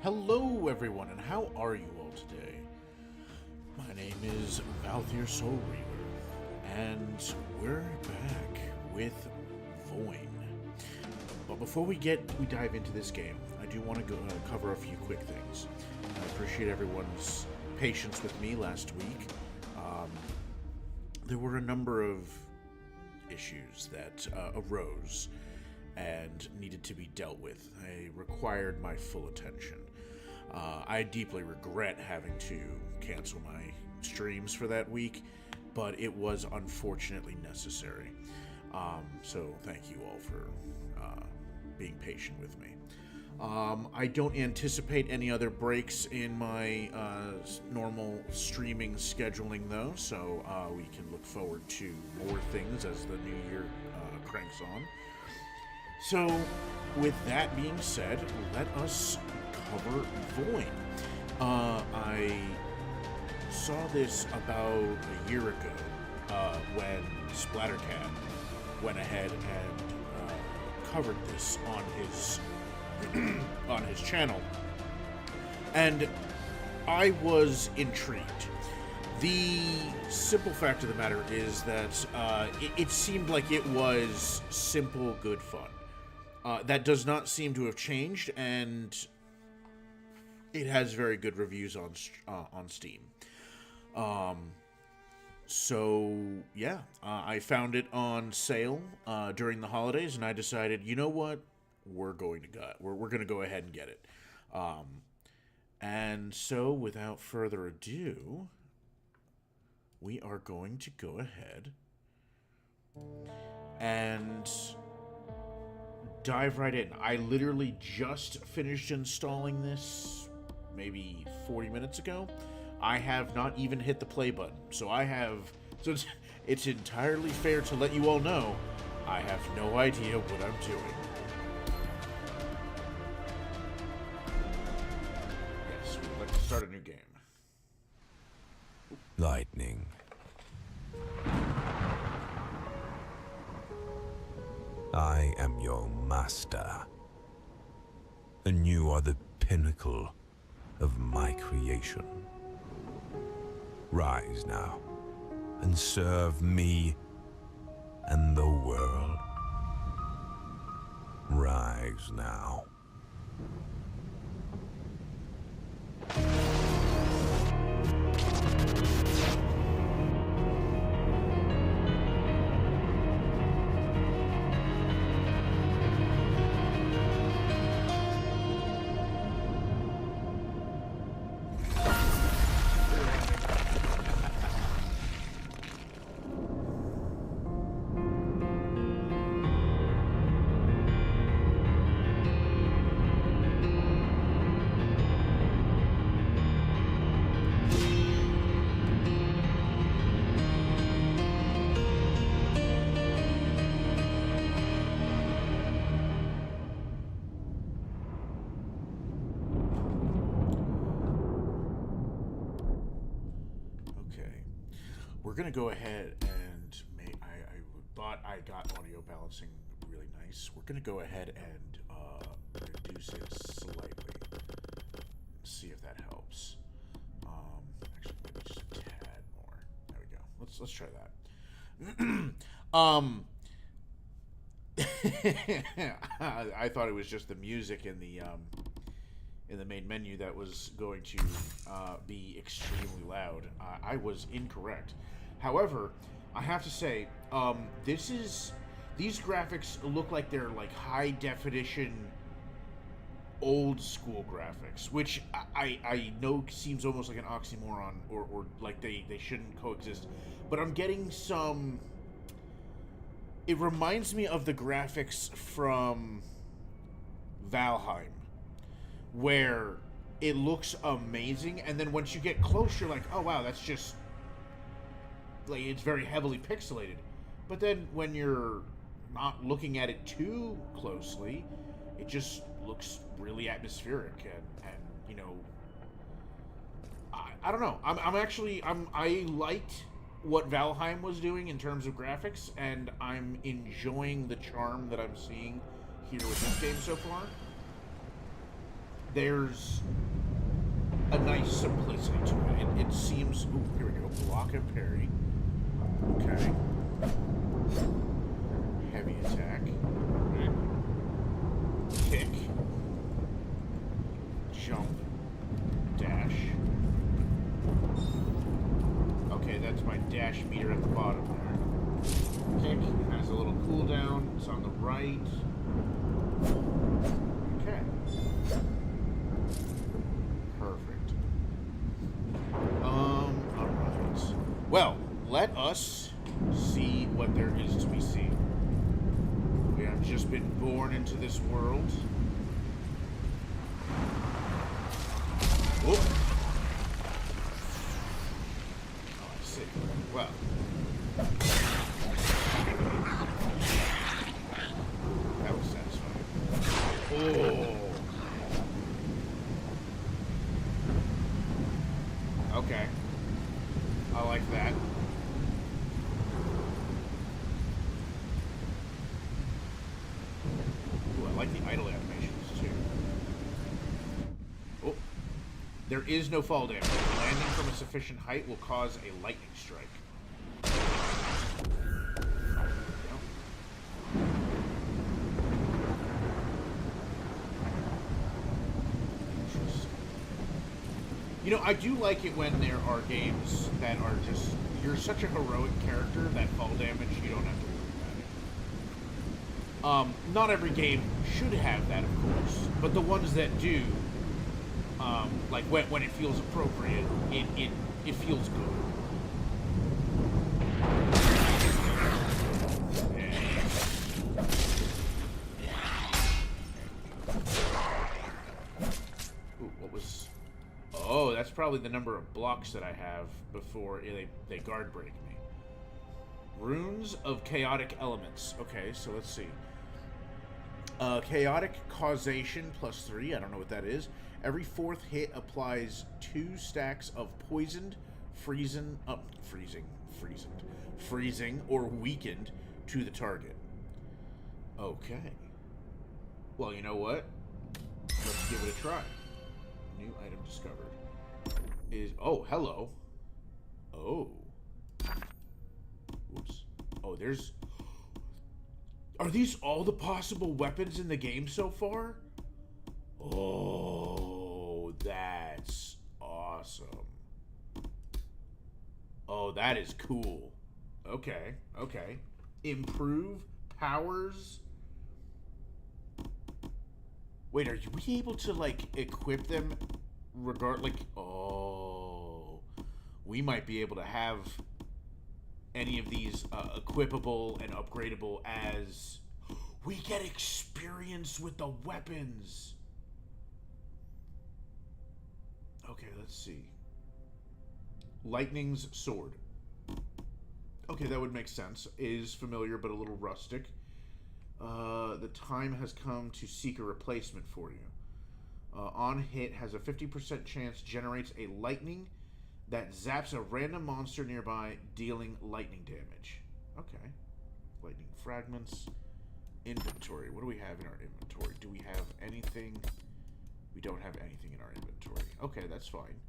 Hello everyone, and how are you all today? My name is Valthier Soul Reaver, and we're back with VOIN. But before we dive into this game, I do want to cover a few quick things. I appreciate everyone's patience with me last week. There were a number of issues that arose and needed to be dealt with. They required my full attention. I deeply regret having to cancel my streams for that week, but it was unfortunately necessary. So thank you all for being patient with me. I don't anticipate any other breaks in my normal streaming scheduling, though, so we can look forward to more things as the new year cranks on. So, with that being said, let us cover VOIN. I saw this about a year ago when Splattercat went ahead and covered this on his on his channel, and I was intrigued. The simple fact of the matter is that it seemed like it was simple, good fun. That does not seem to have changed, and it has very good reviews on Steam. So yeah, I found it on sale during the holidays, and I decided, you know what, we're going to go ahead and get it. And so, without further ado, we are going to go ahead and dive right in. I literally just finished installing this maybe 40 minutes ago. I have not even hit the play button. So it's entirely fair to let you all know I have no idea what I'm doing. Yes, we'd like to start a new game. Lightning. I am your master, and you are the pinnacle of my creation. Rise now, and serve me and the world. Rise now. We're going to go ahead and I thought I got audio balancing really nice. We're going to go ahead and reduce it slightly. See if that helps. Actually, maybe just a tad more. There we go. Let's try that. I thought it was just the music in the main menu that was going to be extremely loud. I was incorrect. However, I have to say, these graphics look like they're like high definition, old school graphics, which I know seems almost like an oxymoron, or like they shouldn't coexist. But I'm getting some. It reminds me of the graphics from Valheim, where it looks amazing, and then once you get close, you're like, oh wow, that's just like, it's very heavily pixelated. But then when you're not looking at it too closely, it just looks really atmospheric, and you know, I don't know. I liked what Valheim was doing in terms of graphics, and I'm enjoying the charm that I'm seeing here with this game so far. there's a nice simplicity to it. It seems... Ooh, here we go. Block and parry. Okay. Heavy attack. Right. Kick. Jump. Dash. Okay, that's my dash meter at the bottom there. Kick has a little cooldown. It's on the right. Okay. Perfect. Alright. Well, let us see what there is to be seen. We have just been born into this world. Whoop. Oh, I see. Well. That was satisfying. Oh. Okay. I like that. Ooh, I like the idle animations too. Oh. There is no fall damage. Landing from a sufficient height will cause a lightning strike. You know, I do like it when there are games that are just, you're such a heroic character that fall damage, you don't have to worry about it. Not every game should have that, of course, but the ones that do, like when it feels appropriate, it feels good. Ooh, what was... Oh, that's probably the number of blocks that I have before they guard break me. Runes of chaotic elements. Okay, so let's see. Chaotic causation +3. I don't know what that is. Every fourth hit applies 2 stacks of poisoned, freezing, or weakened to the target. Okay. Well, you know what? Let's give it a try. New item discovered. Oh, hello. Oh. Whoops. Oh, there's... Are these all the possible weapons in the game so far? Oh, that's awesome. Oh, that is cool. Okay, okay. Improve powers. Wait, are we able to, like, equip them oh, we might be able to have any of these equipable and upgradable as we get experience with the weapons. Okay, let's see. Lightning's sword. Okay, that would make sense. Is familiar but a little rustic. The time has come to seek a replacement for you. On hit, has a 50% chance, generates a lightning that zaps a random monster nearby, dealing lightning damage. Okay. Lightning fragments. Inventory. What do we have in our inventory? Do we have anything? We don't have anything in our inventory. Okay, that's fine.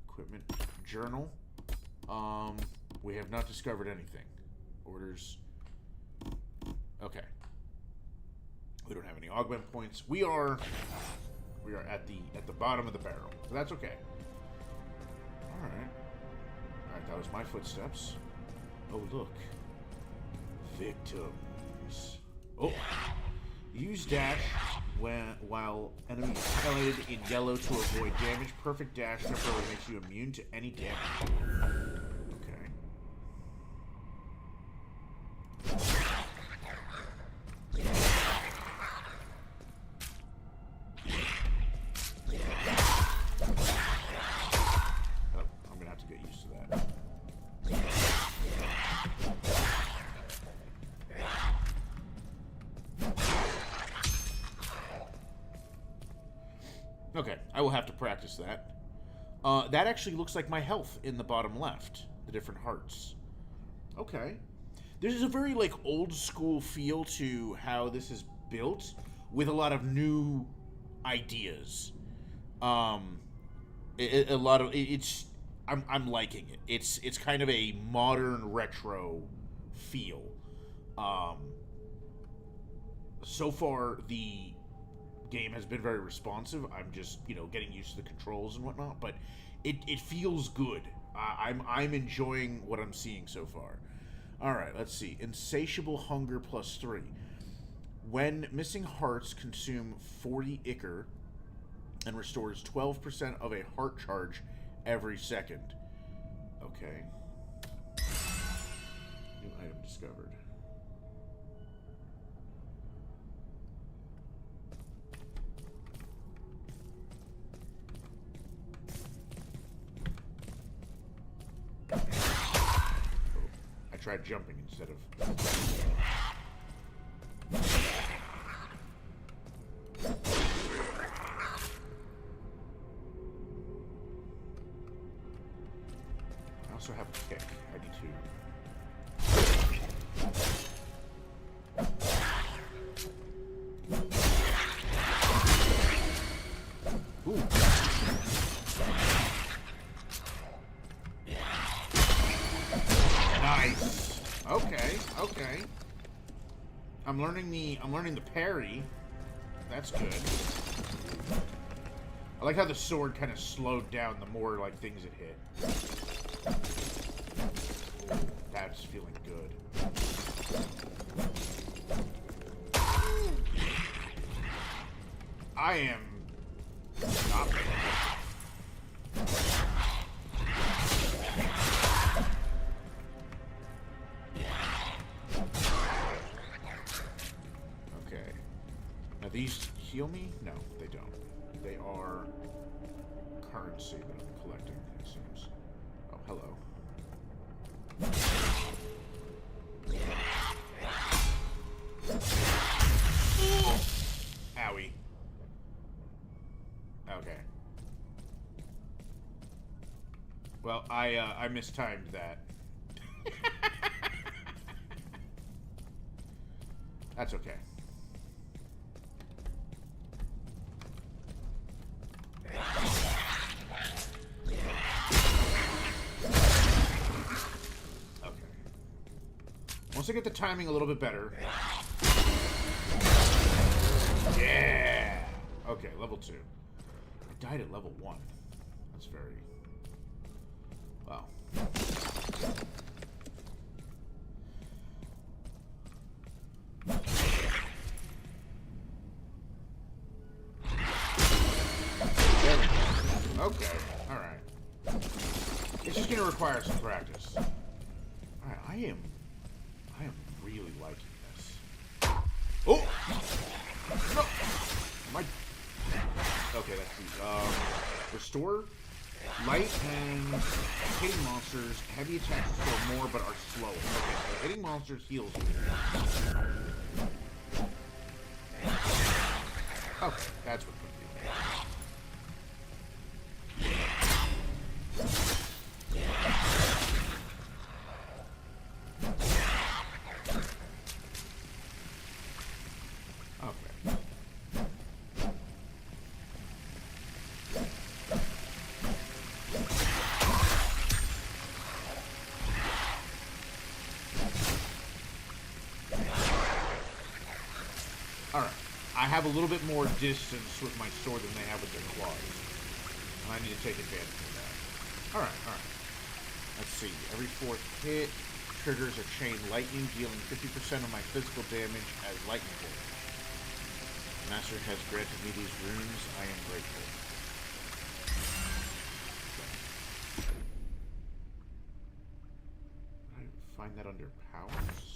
Equipment. Journal. We have not discovered anything. Orders. Okay. We don't have any augment points. We are at the bottom of the barrel. So that's okay. Alright. Alright, that was my footsteps. Oh, look. Victims. Oh. Use dash while enemies highlighted in yellow to avoid damage. Perfect dash temporarily makes you immune to any damage. Okay. Okay, I will have to practice that. That actually looks like my health in the bottom left. The different hearts. Okay. There's a very, like, old school feel to how this is built with a lot of new ideas. A lot of it's I'm liking it. It's kind of a modern retro feel. Um, so far the game has been very responsive. I'm just getting used to the controls and whatnot, but it feels good. I'm enjoying what I'm seeing so far. All right, let's see. Insatiable hunger +3. When missing hearts, consume 40 ichor and restores 12% of a heart charge every second. Okay. New item discovered. I tried jumping instead of... I also have a kick. I need to... Ooh. Nice. Okay, okay. I'm learning the parry. That's good. I like how the sword kind of slowed down the more like things it hit. Ooh, that's feeling good. I am not ready. Okay. Now these heal me? No, they don't. They are currency that I'm collecting, it seems. Oh, hello. Owie. Okay. Well, I mistimed that. That's okay. Okay. Once I get the timing a little bit better. Yeah! Okay, level 2. I died at level 1. That's very... Wow. There we go. Okay, alright. It's just gonna require some practice. Alright, I am really liking this. Oh! No! My... Okay, that's the... Restore light and hitting monsters. Heavy attacks restore more but are slower. Okay, so hitting monsters heals me. Okay, that's what could be. Alright, I have a little bit more distance with my sword than they have with their claws. And I need to take advantage of that. Alright, alright. Let's see. Every 4th hit triggers a chain lightning, dealing 50% of my physical damage as lightning damage. The Master has granted me these runes. I am grateful. Okay. I find that under powers.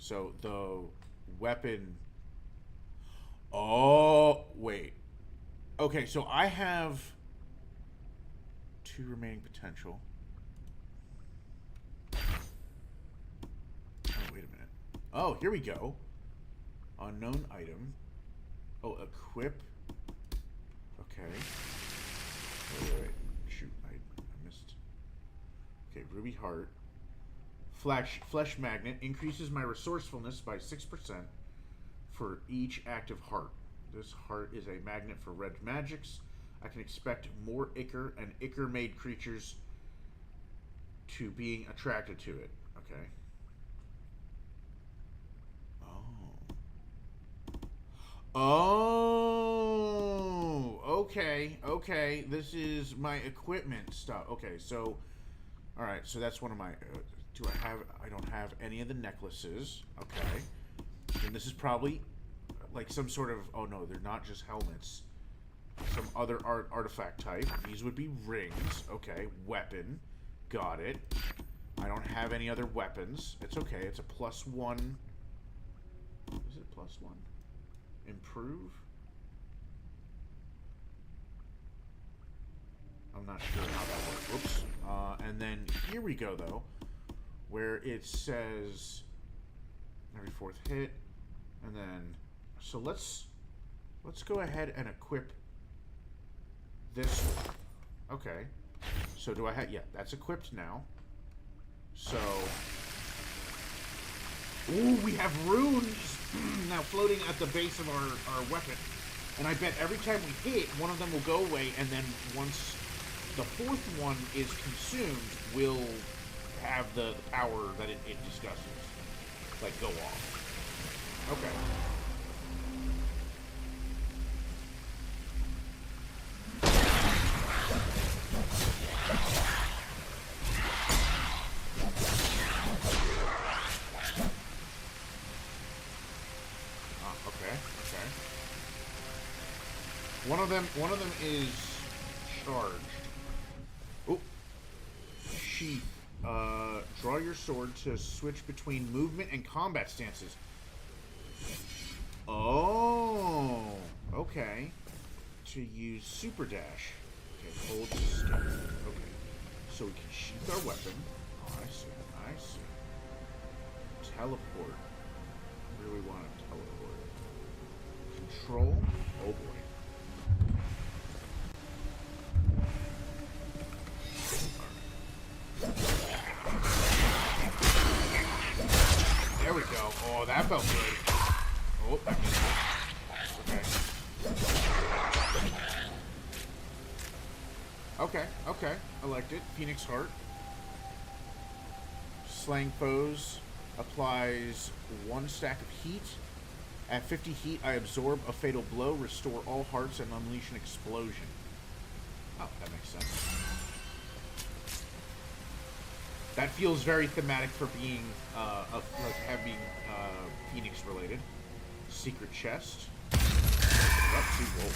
So the weapon... Oh, wait. Okay, so I have 2 remaining potential. Oh, wait a minute. Oh, here we go. Unknown item. Oh, equip. Okay. Wait. Shoot, I missed. Okay, ruby heart. Flesh magnet increases my resourcefulness by 6%. for each active heart. This heart is a magnet for red magics. I can expect more Ichor and Ichor-made creatures to being attracted to it. Okay. Oh, okay, okay. This is my equipment stuff. Okay, so, all right. So that's one of my. Do I have? I don't have any of the necklaces. Okay, and this is probably like some sort of. Oh no, they're not just helmets. Some other artifact type. These would be rings. Okay, weapon. Got it. I don't have any other weapons. It's okay. It's a +1. Is it +1? Improve? I'm not sure how that works. Whoops. And then here we go, though, where it says every 4th hit, and then so let's go ahead and equip this one. Okay. So do I have? Yeah, that's equipped now. So, ooh, we have runes now floating at the base of our weapon. And I bet every time we hit, one of them will go away, and then once the 4th one is consumed, will have the power that it discusses. Like, go off. Okay. One of them is charged. Oh, sheath. Draw your sword to switch between movement and combat stances. Oh, okay. To use super dash. Okay, hold stick. Okay, so we can sheath our weapon. Oh, I see. I see. Teleport. Where do we want to teleport? Control. Oh boy. There we go. Oh, that felt good. Oh, that missed it. Okay. Okay. I liked it. Phoenix Heart. Slaying foes applies 1 stack of heat. At 50 heat, I absorb a fatal blow, restore all hearts, and unleash an explosion. Oh, that makes sense. That feels very thematic for being, like having Phoenix related. Secret chest. Whoa.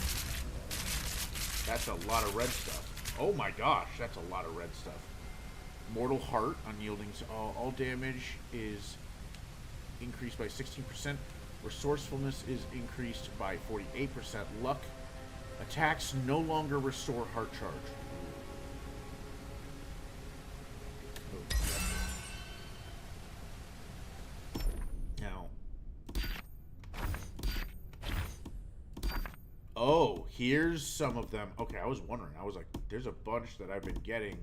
That's a lot of red stuff. Oh my gosh, that's a lot of red stuff. Mortal Heart, unyielding. All damage is increased by 16%. Resourcefulness is increased by 48%. Luck. Attacks no longer restore heart charge. Now. Oh, here's some of them. Okay, I was wondering. I was like, there's a bunch that I've been getting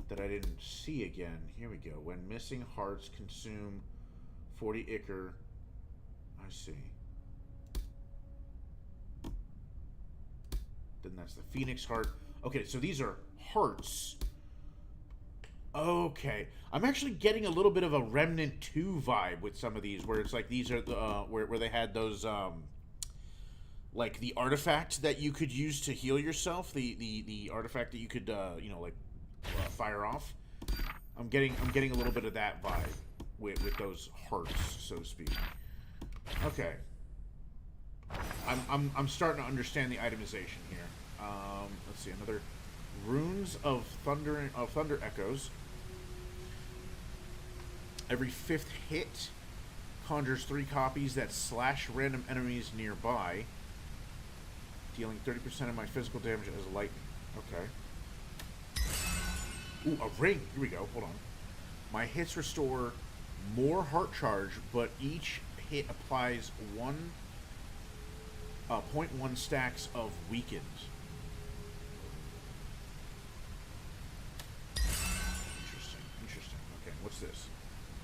that I didn't see again. Here we go. When missing hearts consume 40 Ichor. I see. Then that's the Phoenix Heart. Okay, so these are hearts. Okay. I'm actually getting a little bit of a Remnant 2 vibe with some of these, where it's like these are the, where they had those, like the artifact that you could use to heal yourself, the artifact that you could, you know, like, fire off. I'm getting a little bit of that vibe with those hearts, so to speak. Okay. I'm starting to understand the itemization here. Let's see, another runes of thunder echoes. Every 5th hit conjures 3 copies that slash random enemies nearby, dealing 30% of my physical damage as lightning. Okay. Ooh, a ring. Here we go. Hold on. My hits restore more heart charge, but each hit applies 0.1 stacks of weakened. Interesting. Okay, what's this?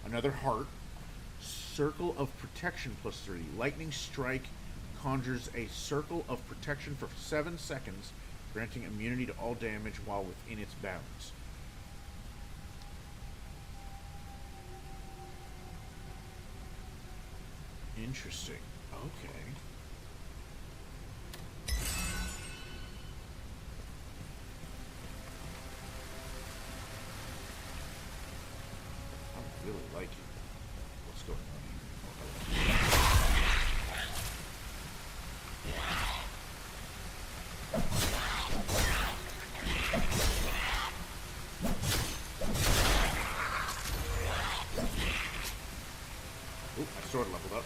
Another heart. Circle of Protection +3. Lightning Strike conjures a circle of protection for 7 seconds, granting immunity to all damage while within its bounds. Interesting. Okay. I'm really liking what's going on here. Oop, I sort of leveled up.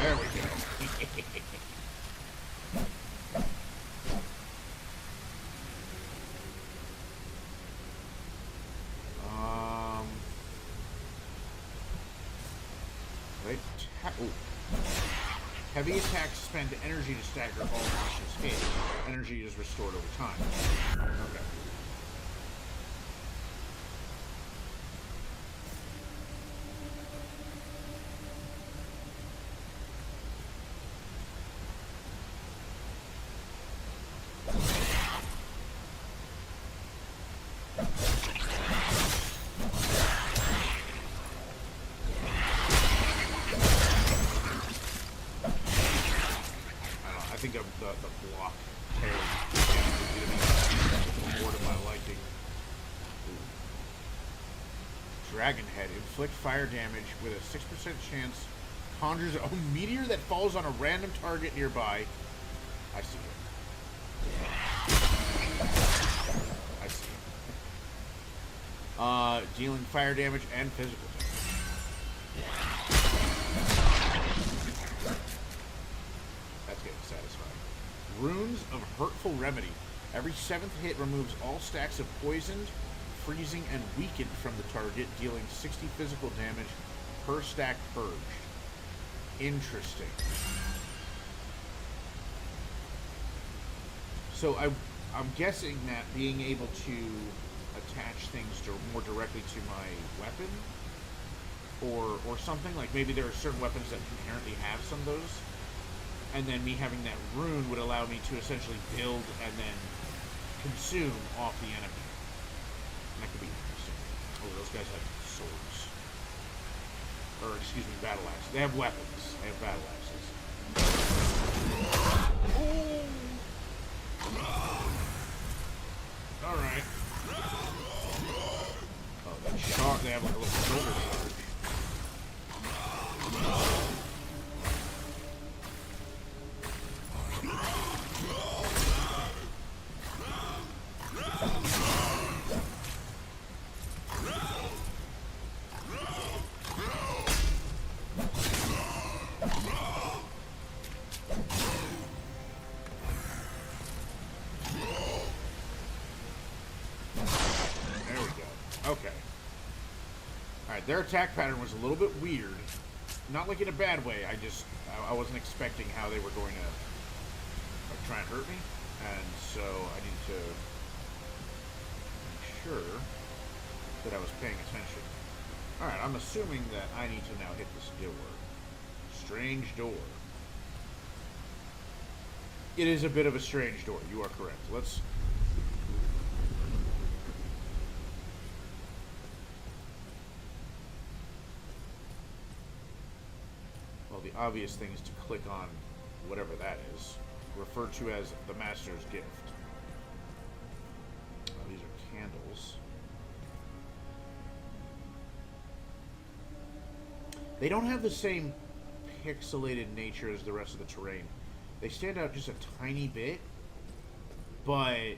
There we go. Heavy attacks spend energy to stagger all monsters hit. Energy is restored over time. Okay. I think the block parry is more to my liking. Dragon Head. Inflict fire damage with a 6% chance. Conjures a meteor that falls on a random target nearby. I see it. I see it. Dealing fire damage and physical damage. That's getting satisfying. Runes of Hurtful Remedy. Every 7th hit removes all stacks of poisoned, freezing, and weakened from the target, dealing 60 physical damage per stack purged. Interesting. So I'm guessing that being able to attach things more directly to my weapon, or something, like maybe there are certain weapons that inherently have some of those, and then me having that rune would allow me to essentially build and then consume off the enemy. And that could be interesting. Oh, those guys have swords. Or, excuse me, battle axes. They have weapons. They have battle axes. Oh! Alright. Oh, that shark. They have like a little shoulder charge. Okay. Alright, their attack pattern was a little bit weird. Not like in a bad way, I wasn't expecting how they were going to try and hurt me. And so I need to make sure that I was paying attention. Alright, I'm assuming that I need to now hit this door. Strange door. It is a bit of a strange door, you are correct. Let's... The obvious thing is to click on whatever that is, referred to as the Master's Gift. Oh, these are candles. They don't have the same pixelated nature as the rest of the terrain. They stand out just a tiny bit, but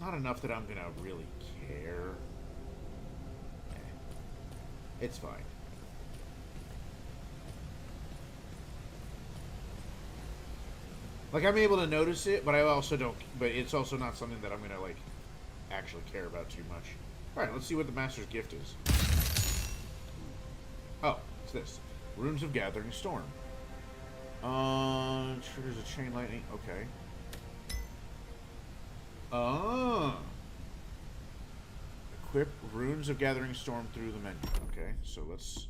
not enough that I'm gonna really care. It's fine. Like, I'm able to notice it, but I also don't... But it's also not something that I'm gonna, like, actually care about too much. Alright, let's see what the Master's Gift is. Oh, it's this. Runes of Gathering Storm. Triggers a chain lightning. Okay. Oh. Equip Runes of Gathering Storm through the menu. Okay, so let's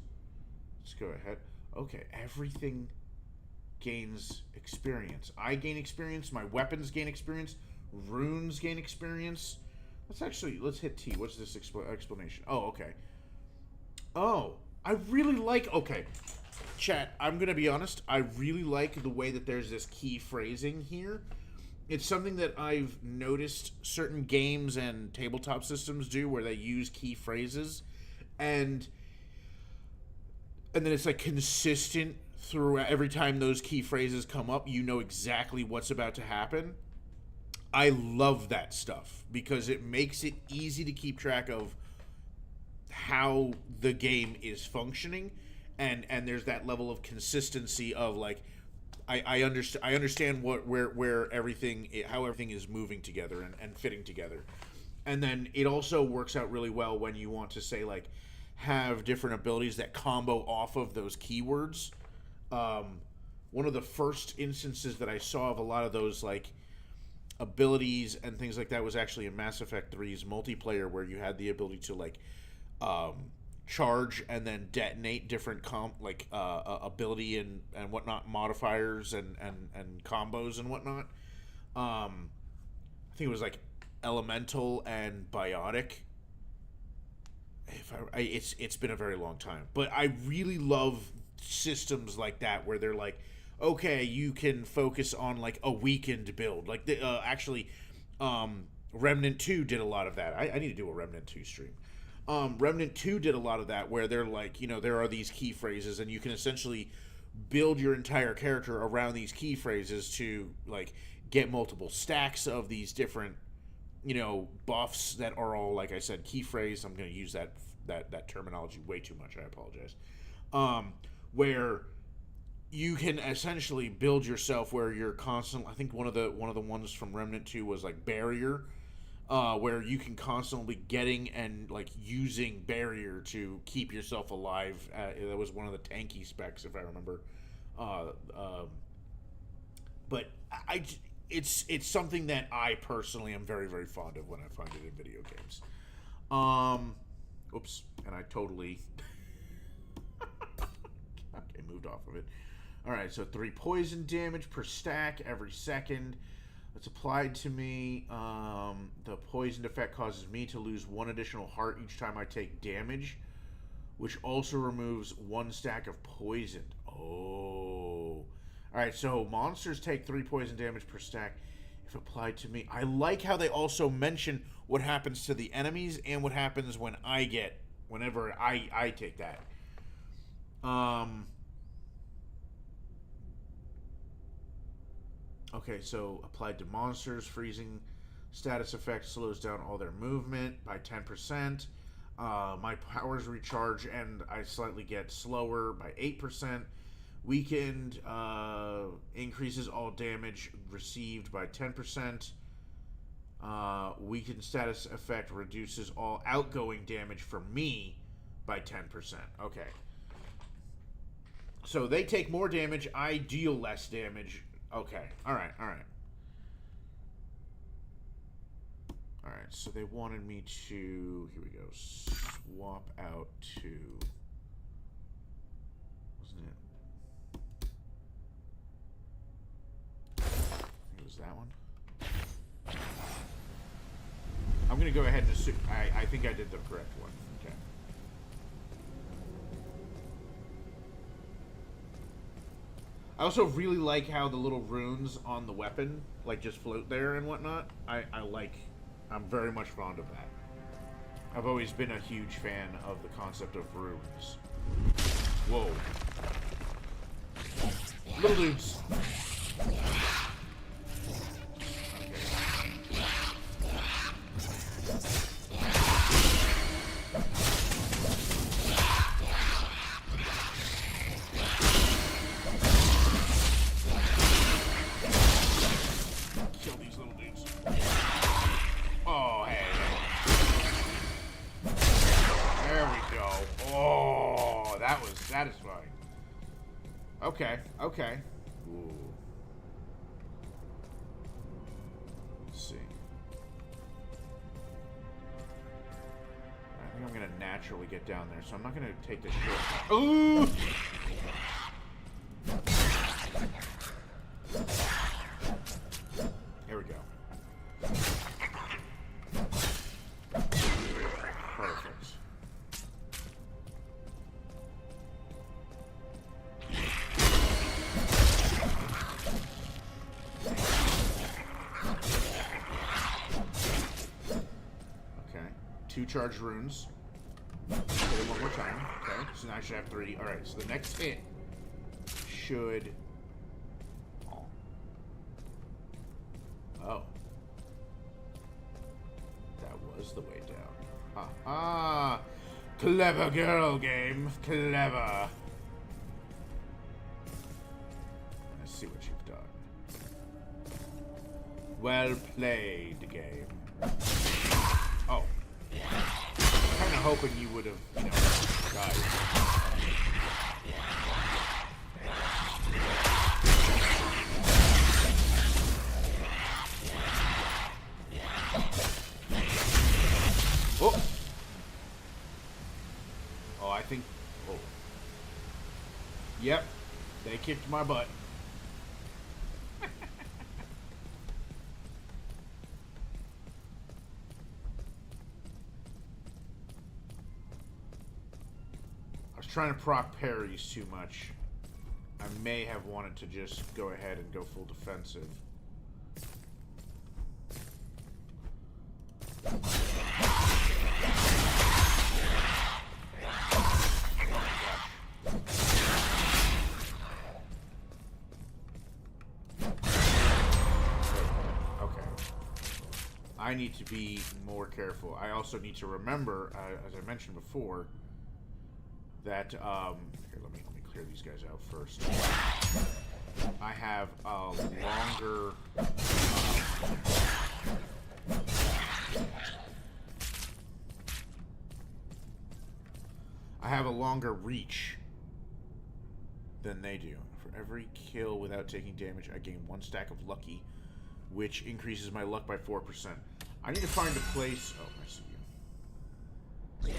go ahead. Okay, everything gains experience. I gain experience. My weapons gain experience. Runes gain experience. Let's hit T. What's this explanation? Oh, okay. Oh, I really like... Okay, chat, I'm going to be honest. I really like the way that there's this key phrasing here. It's something that I've noticed certain games and tabletop systems do where they use key phrases. And then it's like consistent through every time those key phrases come up. You know exactly what's about to happen. I love that stuff because it makes it easy to keep track of how the game is functioning, and there's that level of consistency of like I understand where everything, how everything is moving together and fitting together. And then it also works out really well when you want to say like have different abilities that combo off of those keywords. One of the first instances that I saw of a lot of those like abilities and things like that was actually in Mass Effect 3's multiplayer, where you had the ability to like charge and then detonate different ability and whatnot modifiers and combos and whatnot. I think it was like elemental and biotic. It's been a very long time, but I really love systems like that where they're like, okay, you can focus on like a weakened build. Like Remnant 2 did a lot of that. I need to do a Remnant 2 stream. Remnant 2 did a lot of that where they're like, there are these key phrases and you can essentially build your entire character around these key phrases to like get multiple stacks of these different, buffs that are all, like I said, key phrase. I'm going to use that terminology way too much. I apologize. Where you can essentially build yourself where you're constant. I think one of the ones from Remnant 2 was like barrier, where you can constantly getting and like using barrier to keep yourself alive. That was one of the tanky specs, if I remember. But it's something that I personally am very, very fond of when I find it in video games. Oops, and I totally okay, moved off of it. All right, so 3 poison damage per stack every second. It's applied to me. The poisoned effect causes me to lose 1 additional heart each time I take damage, which also removes 1 stack of poison. Oh. Alright, so monsters take 3 poison damage per stack if applied to me. I like how they also mention what happens to the enemies and what happens whenever I take that. Okay, so applied to monsters, freezing status effect slows down all their movement by 10%. My powers recharge and I slightly get slower by 8%. Weakened increases all damage received by 10%. Weakened status effect reduces all outgoing damage for me by 10%. Okay. So they take more damage, I deal less damage. Okay, alright. Alright, so they wanted me to, here we go, swap out to, wasn't it? I think it was that one. I'm going to go ahead and assume, I think I did the correct one. Okay. I also really like how the little runes on the weapon, like, just float there and whatnot. I'm very much fond of that. I've always been a huge fan of the concept of runes. Whoa. Little dudes. Satisfying. Okay. Ooh. Let's see. naturally get down there, so I'm not gonna take this short. Ooh! Here we go. Perfect. Okay. 2 charged runes. Hit it one more time. Okay. So now I should have 3. Alright, so the next hit should... Oh. That was the way down. Ah! Clever girl game. Clever. Let's see what you've done. Well played, game. Oh. Kind of hoping you would have, died. Oh! Oh, I think... Oh. Yep. They kicked my butt. I was trying to proc parries too much. I may have wanted to just go ahead and go full defensive. I need to be more careful. I also need to remember, as I mentioned before, that here, let me clear these guys out first. I have a longer reach than they do. For every kill without taking damage, I gain 1 stack of lucky, which increases my luck by 4%. I need to find a place... Oh, I see you.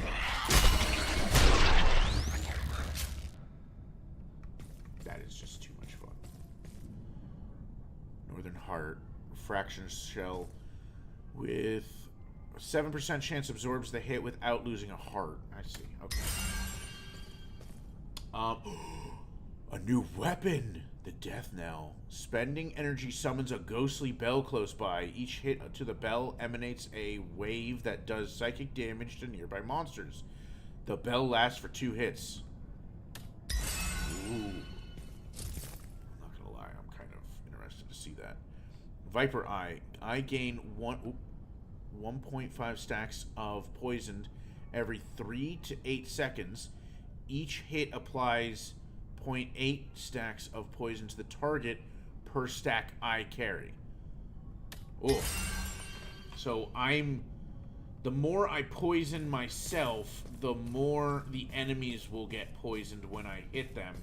That is just too much fun. Northern Heart. Fraction shell with a 7% chance absorbs the hit without losing a heart. I see. Okay. A new weapon! The Death Knell. Spending energy summons a ghostly bell close by. Each hit to the bell emanates a wave that does psychic damage to nearby monsters. The bell lasts for 2 hits. Ooh. I'm not gonna lie, I'm kind of interested to see that. Viper Eye. I gain 1.5 stacks of poisoned every 3 to 8 seconds. Each hit applies 0.8 stacks of poison to the target per stack I carry. Oh. So the more I poison myself, the more the enemies will get poisoned when I hit them.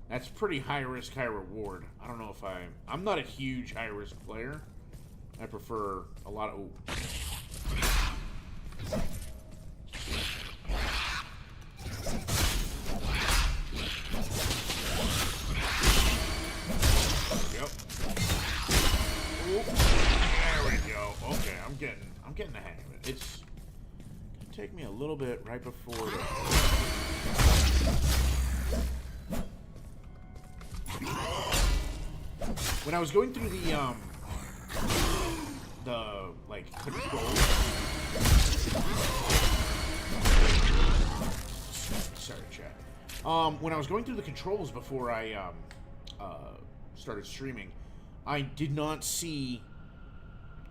That's pretty high risk, high reward. I don't know if I'm not a huge high risk player. I prefer a lot of... Ooh. There we go. Okay, I'm getting the hang of it. It's gonna take me a little bit right before the... When I was going through the like controls. Sorry, chat. When I was going through the controls before I started streaming, I did not see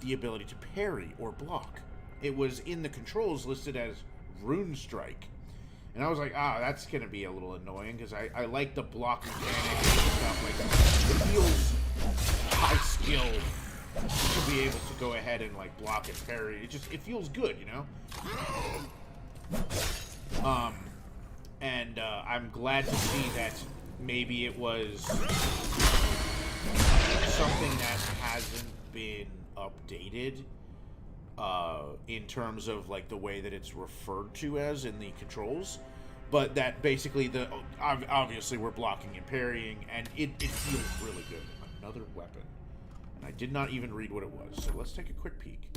the ability to parry or block. It was in the controls listed as Rune Strike. And I was like, that's going to be a little annoying, because I like the block mechanic and stuff like that. It feels high skill to be able to go ahead and, like, block and parry. It feels good, you know? I'm glad to see that maybe it was something that hasn't been updated in terms of like the way that it's referred to as in the controls, but that basically obviously we're blocking and parrying, and it feels really good. Another weapon, and I did not even read what it was, so let's take a quick peek.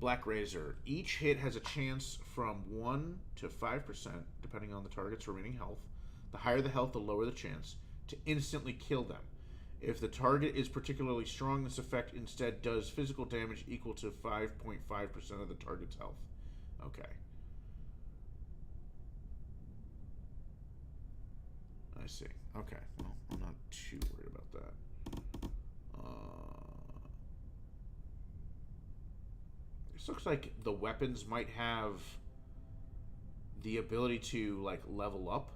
Black Razor. Each hit has a chance from 1 to 5%, depending on the target's remaining health. The higher the health, the lower the chance to instantly kill them. If the target is particularly strong, this effect instead does physical damage equal to 5.5% of the target's health. Okay. I see. Okay. Well, I'm not too worried about that. This looks like the weapons might have the ability to, like, level up.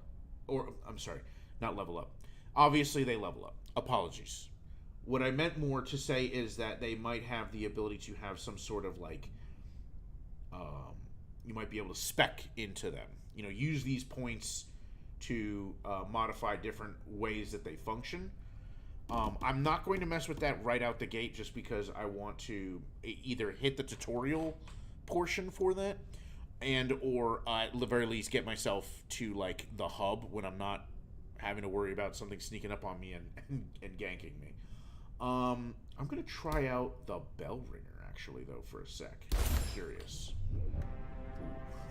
Or, I'm sorry, not level up. Obviously, they level up. Apologies. What I meant more to say is that they might have the ability to have some sort of, like, you might be able to spec into them. You know, use these points to modify different ways that they function. I'm not going to mess with that right out the gate just because I want to either hit the tutorial portion for that or at the very least get myself to like the hub when I'm not having to worry about something sneaking up on me and ganking me. I'm going to try out the bell ringer actually though for a sec. I'm curious. Ooh,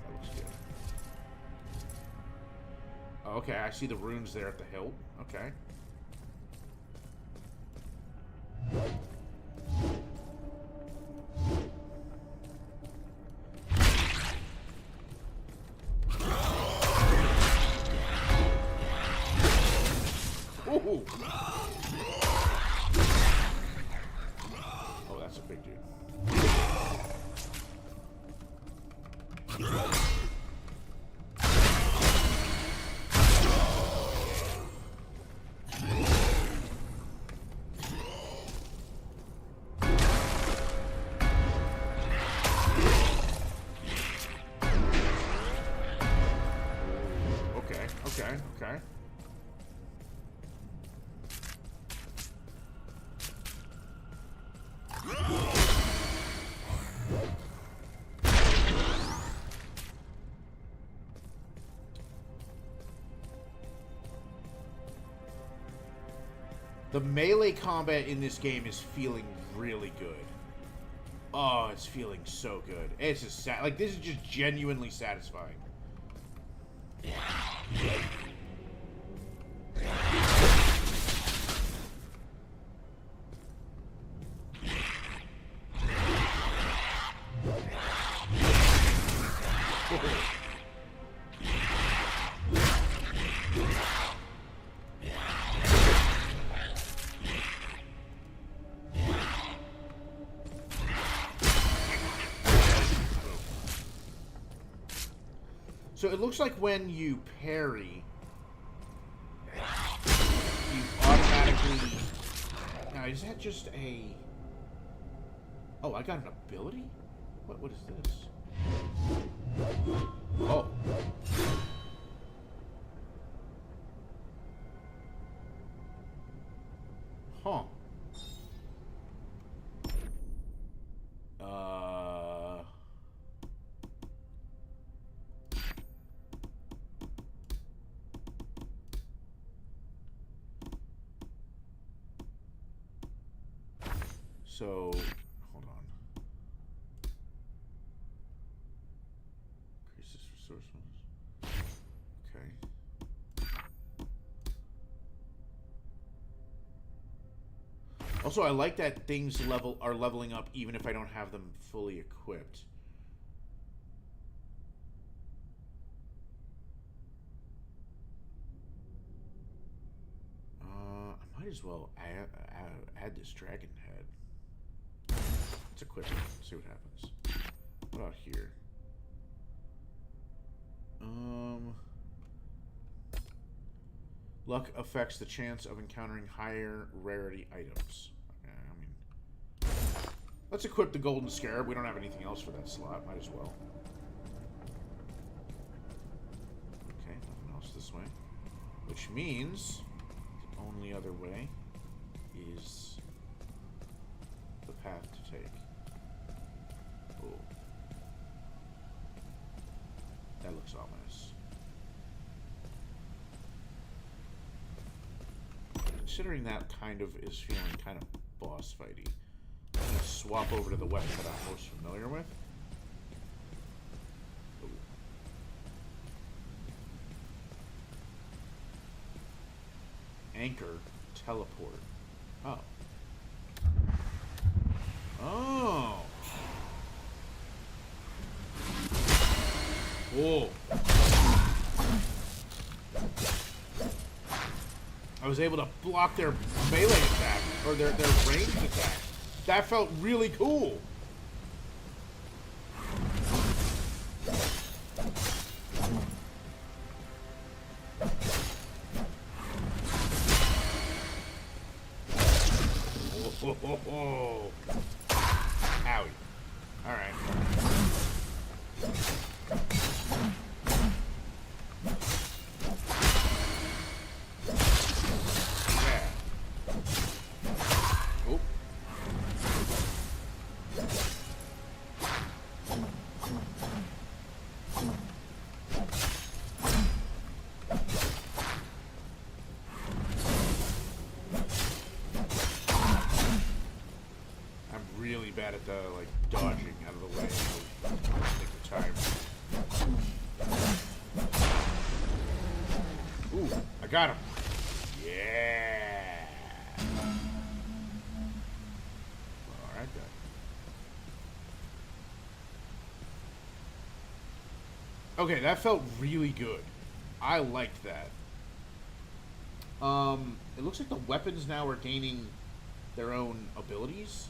that looks good. Okay, I see the runes there at the hilt. Okay. Ooh. Oh, that's a big dude. Okay. The melee combat in this game is feeling really good. Oh, it's feeling so good. It's just like this is just genuinely satisfying. So it looks like when you parry, you automatically... Now, is that just a... Oh, I got an ability? What is this? Oh. Huh. So, hold on. Increases resourcefulness. Okay. Also, I like that things are leveling up even if I don't have them fully equipped. I might as well add this dragon head. Let's equip it. See what happens. What about here? Luck affects the chance of encountering higher rarity items. Okay, I mean, let's equip the golden scarab. We don't have anything else for that slot. Might as well. Okay, nothing else this way. Which means the only other way is the path to take. Oh. That looks ominous. Considering that kind of is feeling kind of boss fighty, I'm going to swap over to the weapon that I'm most familiar with. Ooh. Anchor teleport. Oh. Oh. Whoa. I was able to block their melee attack, or their ranged attack. That felt really cool. Oh. Owie. Alright. Bad at the like dodging out of the way. Take the time. Ooh, I got him. Yeah. All right then. Okay, that felt really good. I liked that. It looks like the weapons now are gaining their own abilities.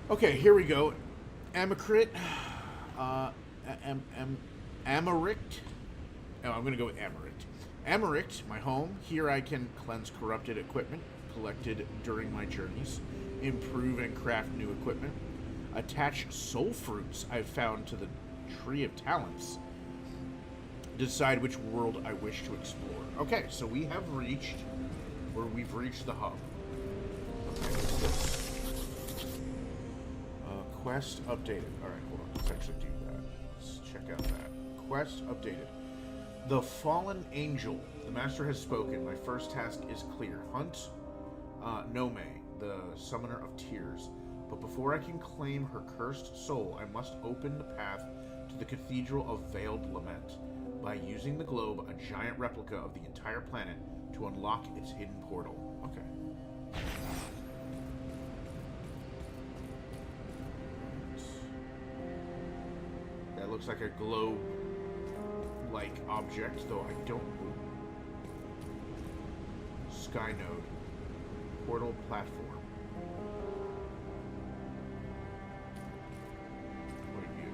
Okay, here we go. Amicrit. Amarict. Oh, I'm going to go with Amarict. Amarict, my home. Here I can cleanse corrupted equipment collected during my journeys, improve and craft new equipment, attach soul fruits I've found to the Tree of Talents, decide which world I wish to explore. Okay, so we've reached the hub. Okay, what's this? Quest updated. Alright, hold on. Let's actually do that. Let's check out that. Quest updated. The Fallen Angel. The Master has spoken. My first task is clear. Hunt Nome, the Summoner of Tears. But before I can claim her cursed soul, I must open the path to the Cathedral of Veiled Lament by using the globe, a giant replica of the entire planet, to unlock its hidden portal. Okay. That looks like a globe-like object, though I don't... Sky node. Portal platform. What are you?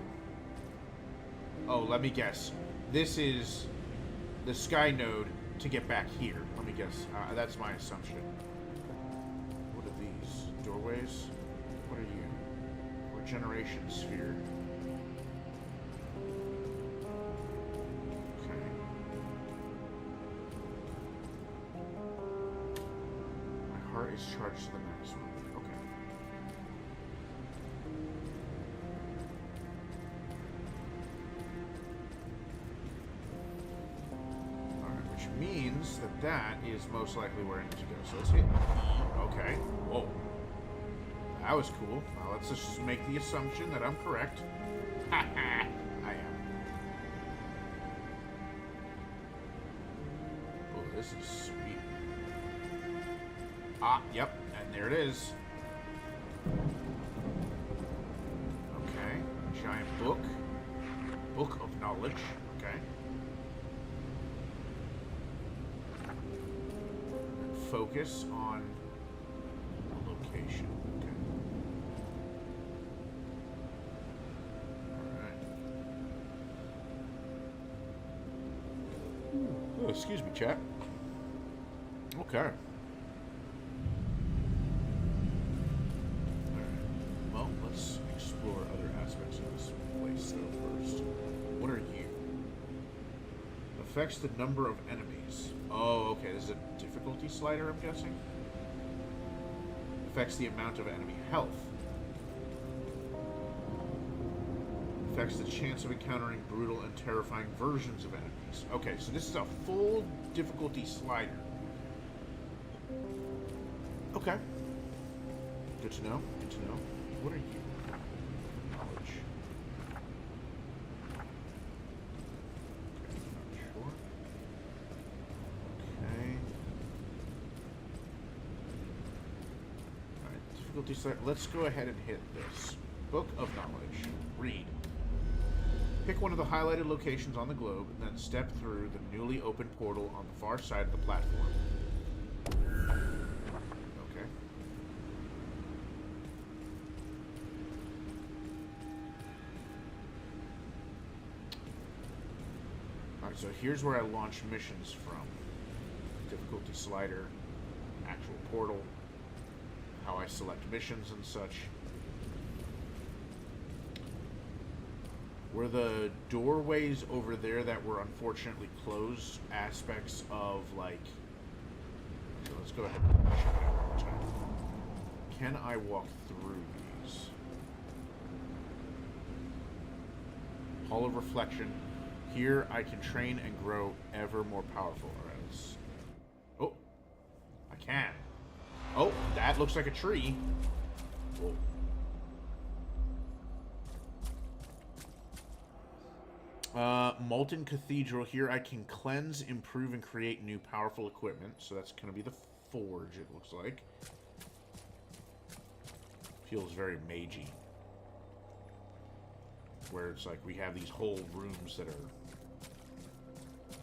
Oh, let me guess. This is the sky node to get back here. Let me guess. That's my assumption. What are these? Doorways? What are you? Regeneration sphere. Is charged to the maximum. Okay. Alright, which means that is most likely where I need to go. So let's hit E. Okay. Whoa. That was cool. Now let's just make the assumption that I'm correct. Ha ha! I am. Oh, this is sweet. Ah, yep, and there it is. Okay, giant book. Book of knowledge, okay. And focus on the location, okay. Alright. Oh, excuse me, chat. Okay. Explore other aspects of this place though first. What are you? Affects the number of enemies. Oh, okay. This is a difficulty slider, I'm guessing. affects the amount of enemy health. Affects the chance of encountering brutal and terrifying versions of enemies. Okay, so this is a full difficulty slider. Okay. Good to know. Good to know. What are you? Knowledge. Okay, not sure. Okay. Alright, difficulty slider. Let's go ahead and hit this. Book of Knowledge. Read. Pick one of the highlighted locations on the globe, and then step through the newly opened portal on the far side of the platform. Okay. Alright, so here's where I launch missions from. Difficulty slider, actual portal, how I select missions and such. Were the doorways over there that were unfortunately closed aspects of, like... Okay, let's go ahead and check it out one more time. Can I walk through these? Hall of Reflection. Here I can train and grow ever more powerful. Alright, oh! I can. Oh, that looks like a tree. Whoa. Molten Cathedral. Here I can cleanse, improve, and create new powerful equipment. So that's going to be the forge, it looks like. Feels very magey. Where it's like we have these whole rooms that are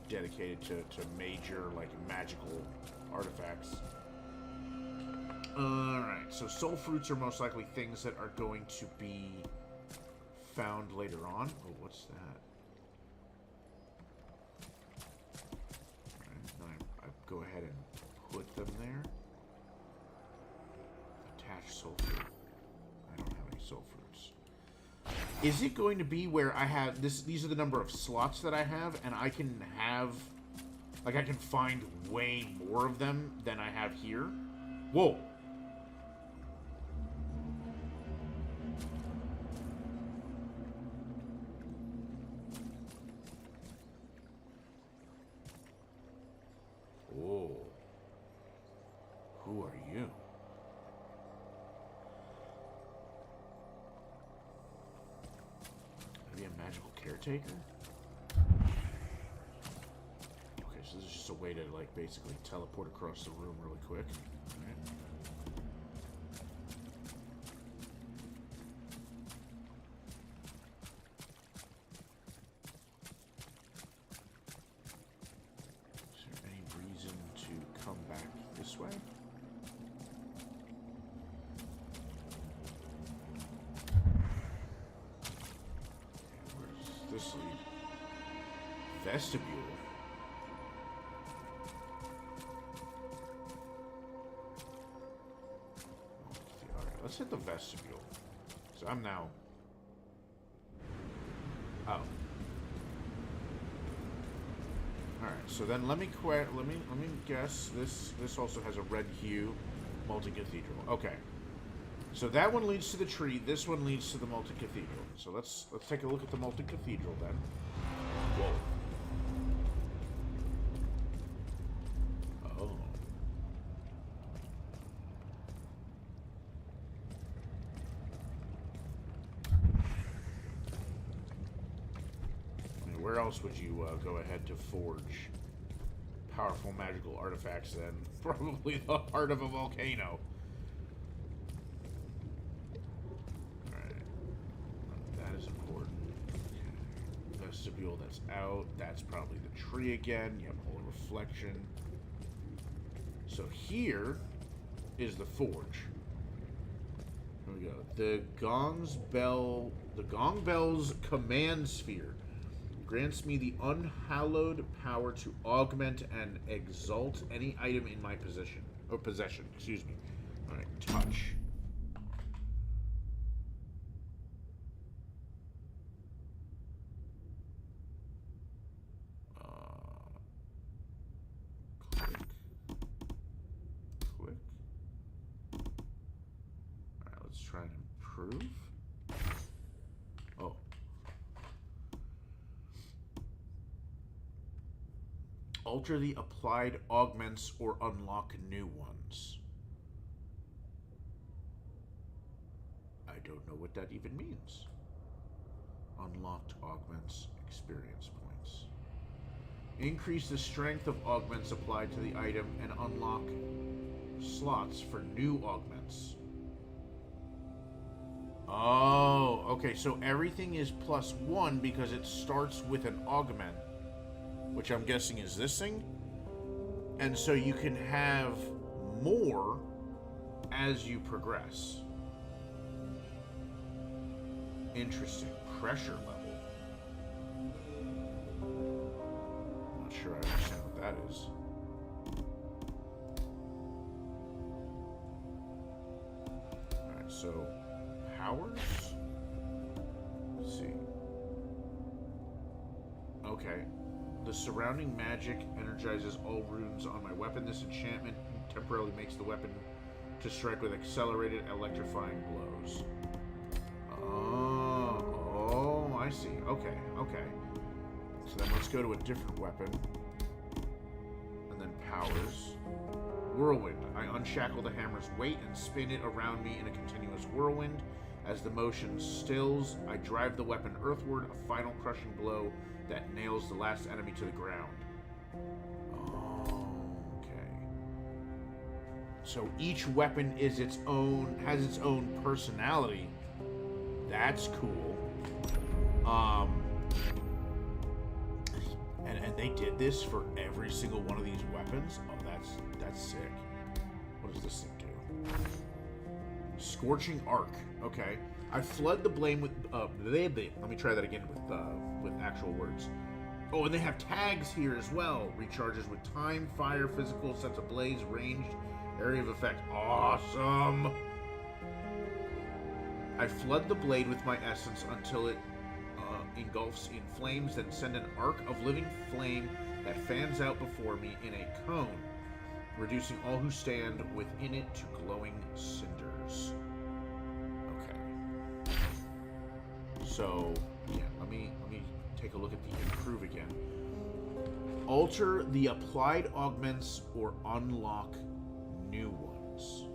dedicated to major, like, magical artifacts. Alright, so soul fruits are most likely things that are going to be found later on. Oh, what's that? Go ahead and put them there. Attach soul fruit. I don't have any soul fruits. Is it going to be where I have this? These are the number of slots that I have, and I can have, like, I can find way more of them than I have here. Whoa. Whoa. Who are you? Maybe a magical caretaker? Okay, so this is just a way to, like, basically teleport across the room really quick. Alright. Way. Where's this lead? Vestibule. Alright, let's hit the vestibule. So I'm now. Oh. Alright, so then let me guess. This also has a red hue. Molten Cathedral. Okay. So that one leads to the tree, this one leads to the Molten Cathedral. So let's take a look at the Molten Cathedral then. Whoa. Oh. I mean, where else would you go ahead to forge powerful magical artifacts then? Probably the heart of a volcano. Vestibule, that's out. That's probably the tree again. You have a whole reflection. So here is the forge. Here we go. The Gong Bell's command sphere grants me the unhallowed power to augment and exalt any item in my possession. Excuse me. All right, touch. Click. try and improve? Oh. Alter the applied augments or unlock new ones. I don't know what that even means. Unlocked augments, experience points. Increase the strength of augments applied to the item and unlock slots for new augments. Oh, okay, so everything is +1 because it starts with an augment, which I'm guessing is this thing. And so you can have more as you progress. Interesting. Pressure level. Not sure I understand what that is. Alright, so powers? Let's see. Okay. The surrounding magic energizes all runes on my weapon. This enchantment temporarily makes the weapon to strike with accelerated electrifying blows. Oh, I see. Okay, okay. So then let's go to a different weapon. And then powers. Whirlwind. I unshackle the hammer's weight and spin it around me in a continuous whirlwind. As the motion stills, I drive the weapon earthward, a final crushing blow that nails the last enemy to the ground. Okay. So each weapon is its own, has its own personality. That's cool. And they did this for every single one of these weapons? Oh, that's sick. What does this thing do? Scorching Arc. Okay. I flood the blade with let me try that again with actual words. Oh, and they have tags here as well. Recharges with time, fire, physical, sets ablaze, ranged, area of effect. Awesome. I flood the blade with my essence until it engulfs in flames, then send an arc of living flame that fans out before me in a cone, reducing all who stand within it to glowing cinders. Okay. So, yeah, let me take a look at the improve again. Alter the applied augments or unlock new ones.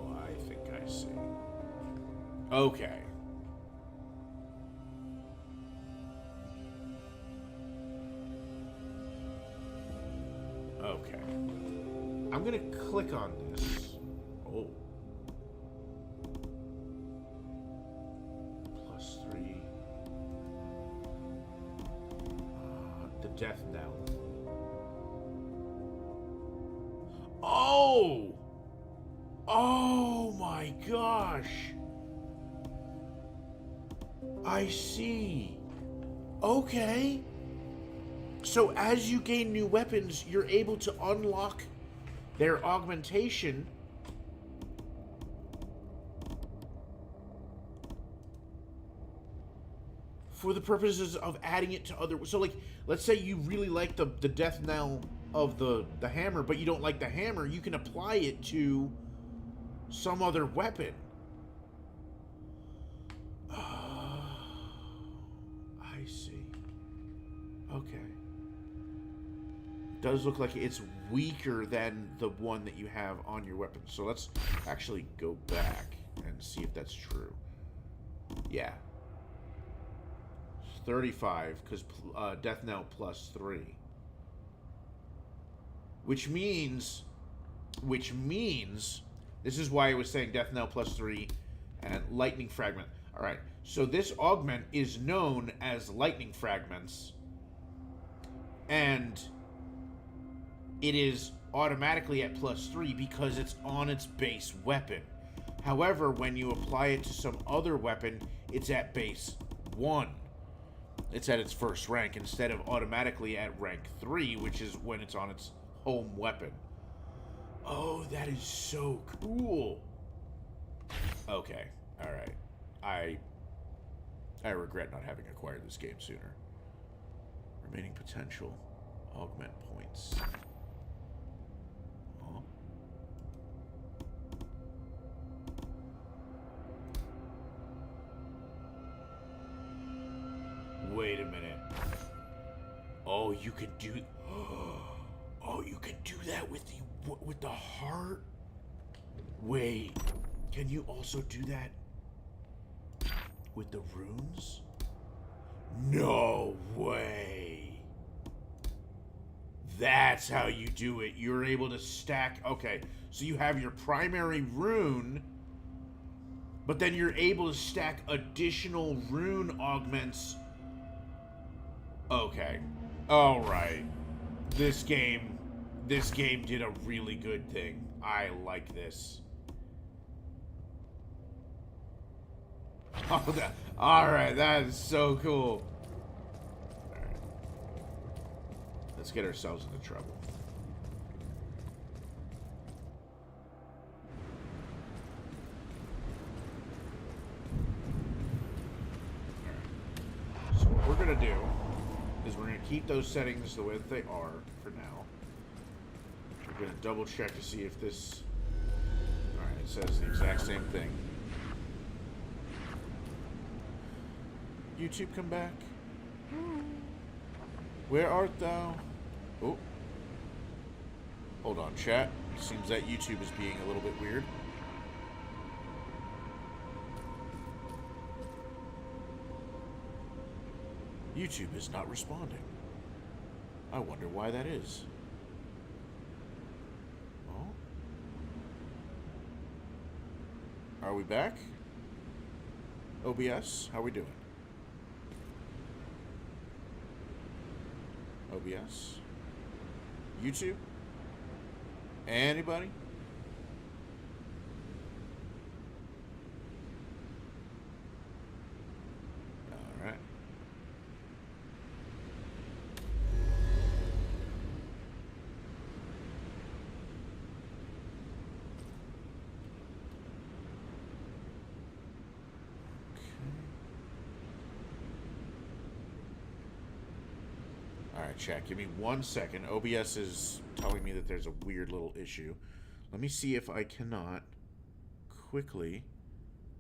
I see. Okay. Okay. I'm gonna click on this. Oh. +3. The death knell. Oh! Oh my gosh! I see. Okay. So as you gain new weapons, you're able to unlock their augmentation. For the purposes of adding it to other... So, like, let's say you really like the death knell of the hammer, but you don't like the hammer, you can apply it to some other weapon. I see. Okay. Does look like it's weaker than the one that you have on your weapon. So let's actually go back and see if that's true. Yeah. 35, because death knell +3. Which means, this is why I was saying death knell +3 and lightning fragment. All right, so this augment is known as lightning fragments, and it is automatically at +3 because it's on its base weapon. However, when you apply it to some other weapon, it's at base 1. It's at its first rank instead of automatically at rank 3, which is when it's on its home weapon. Oh, that is so cool. Okay, all right. I regret not having acquired this game sooner. Remaining potential, augment points. Oh, you can do... Oh, you can do that with the heart? Wait, can you also do that with the runes? No way. That's how you do it. You're able to stack... Okay, so you have your primary rune, but then you're able to stack additional rune augments. Okay. Alright. This game did a really good thing. I like this. Oh, alright, that is so cool. Alright. Let's get ourselves into trouble. Alright. So what we're gonna do is we're gonna keep those settings the way that they are for now. We're gonna double check to see if this... Alright, it says the exact same thing. YouTube, come back. Where art thou? Oh. Hold on, chat. Seems that YouTube is being a little bit weird. YouTube is not responding. I wonder why that is. Oh? Are we back? OBS, how we doing? OBS? YouTube? Anybody? Alright. Alright, chat, give me 1 second. OBS is telling me that there's a weird little issue. Let me see if I cannot quickly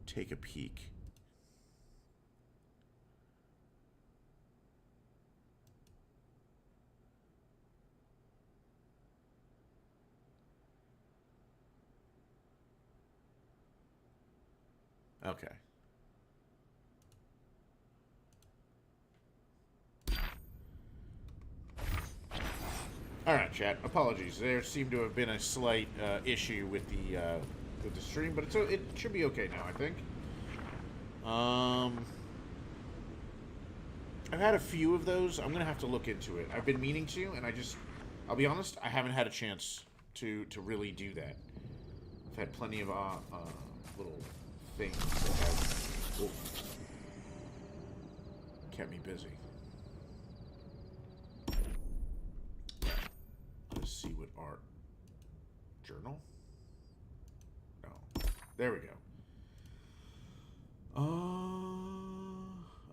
take a peek. Okay. Alright, chat. Apologies. There seemed to have been a slight issue with the stream, but it should be okay now, I think. I've had a few of those. I'm gonna have to look into it. I've been meaning to, and I'll be honest, I haven't had a chance to really do that. I've had plenty of little things that have kept me busy. Let's see what art. Journal? No. There we go.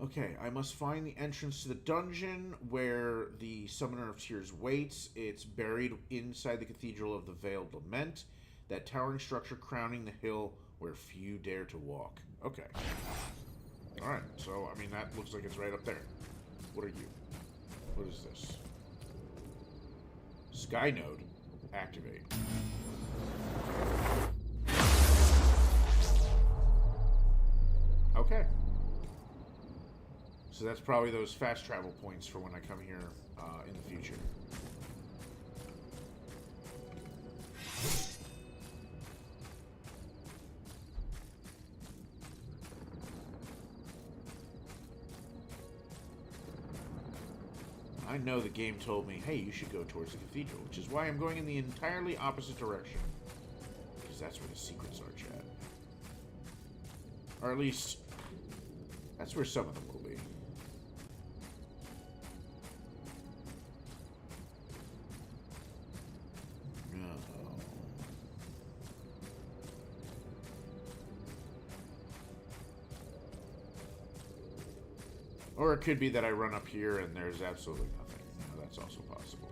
Okay, I must find the entrance to the dungeon where the Summoner of Tears waits. It's buried inside the Cathedral of the Veiled Lament, that towering structure crowning the hill where few dare to walk. Okay. Alright, so, I mean, that looks like it's right up there. What are you? What is this? Sky node. Activate. Okay. So that's probably those fast travel points for when I come here in the future. I know the game told me, hey, you should go towards the cathedral, which is why I'm going in the entirely opposite direction. Because that's where the secrets are, Chad. Or at least, that's where some of them will be. Or it could be that I run up here and there's absolutely nothing. You know, that's also possible.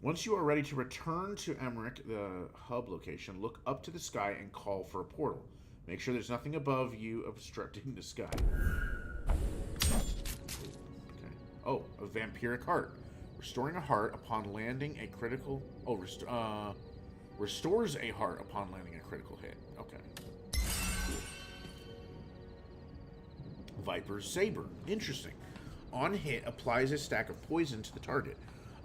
Once you are ready to return to Emmerich, the hub location, look up to the sky and call for a portal. Make sure there's nothing above you obstructing the sky. Okay. Oh, a vampiric heart. Restoring a heart upon landing a critical... Oh, restores a heart upon landing a critical hit. Okay. Cool. Viper's Saber. Interesting. On hit, applies a stack of poison to the target.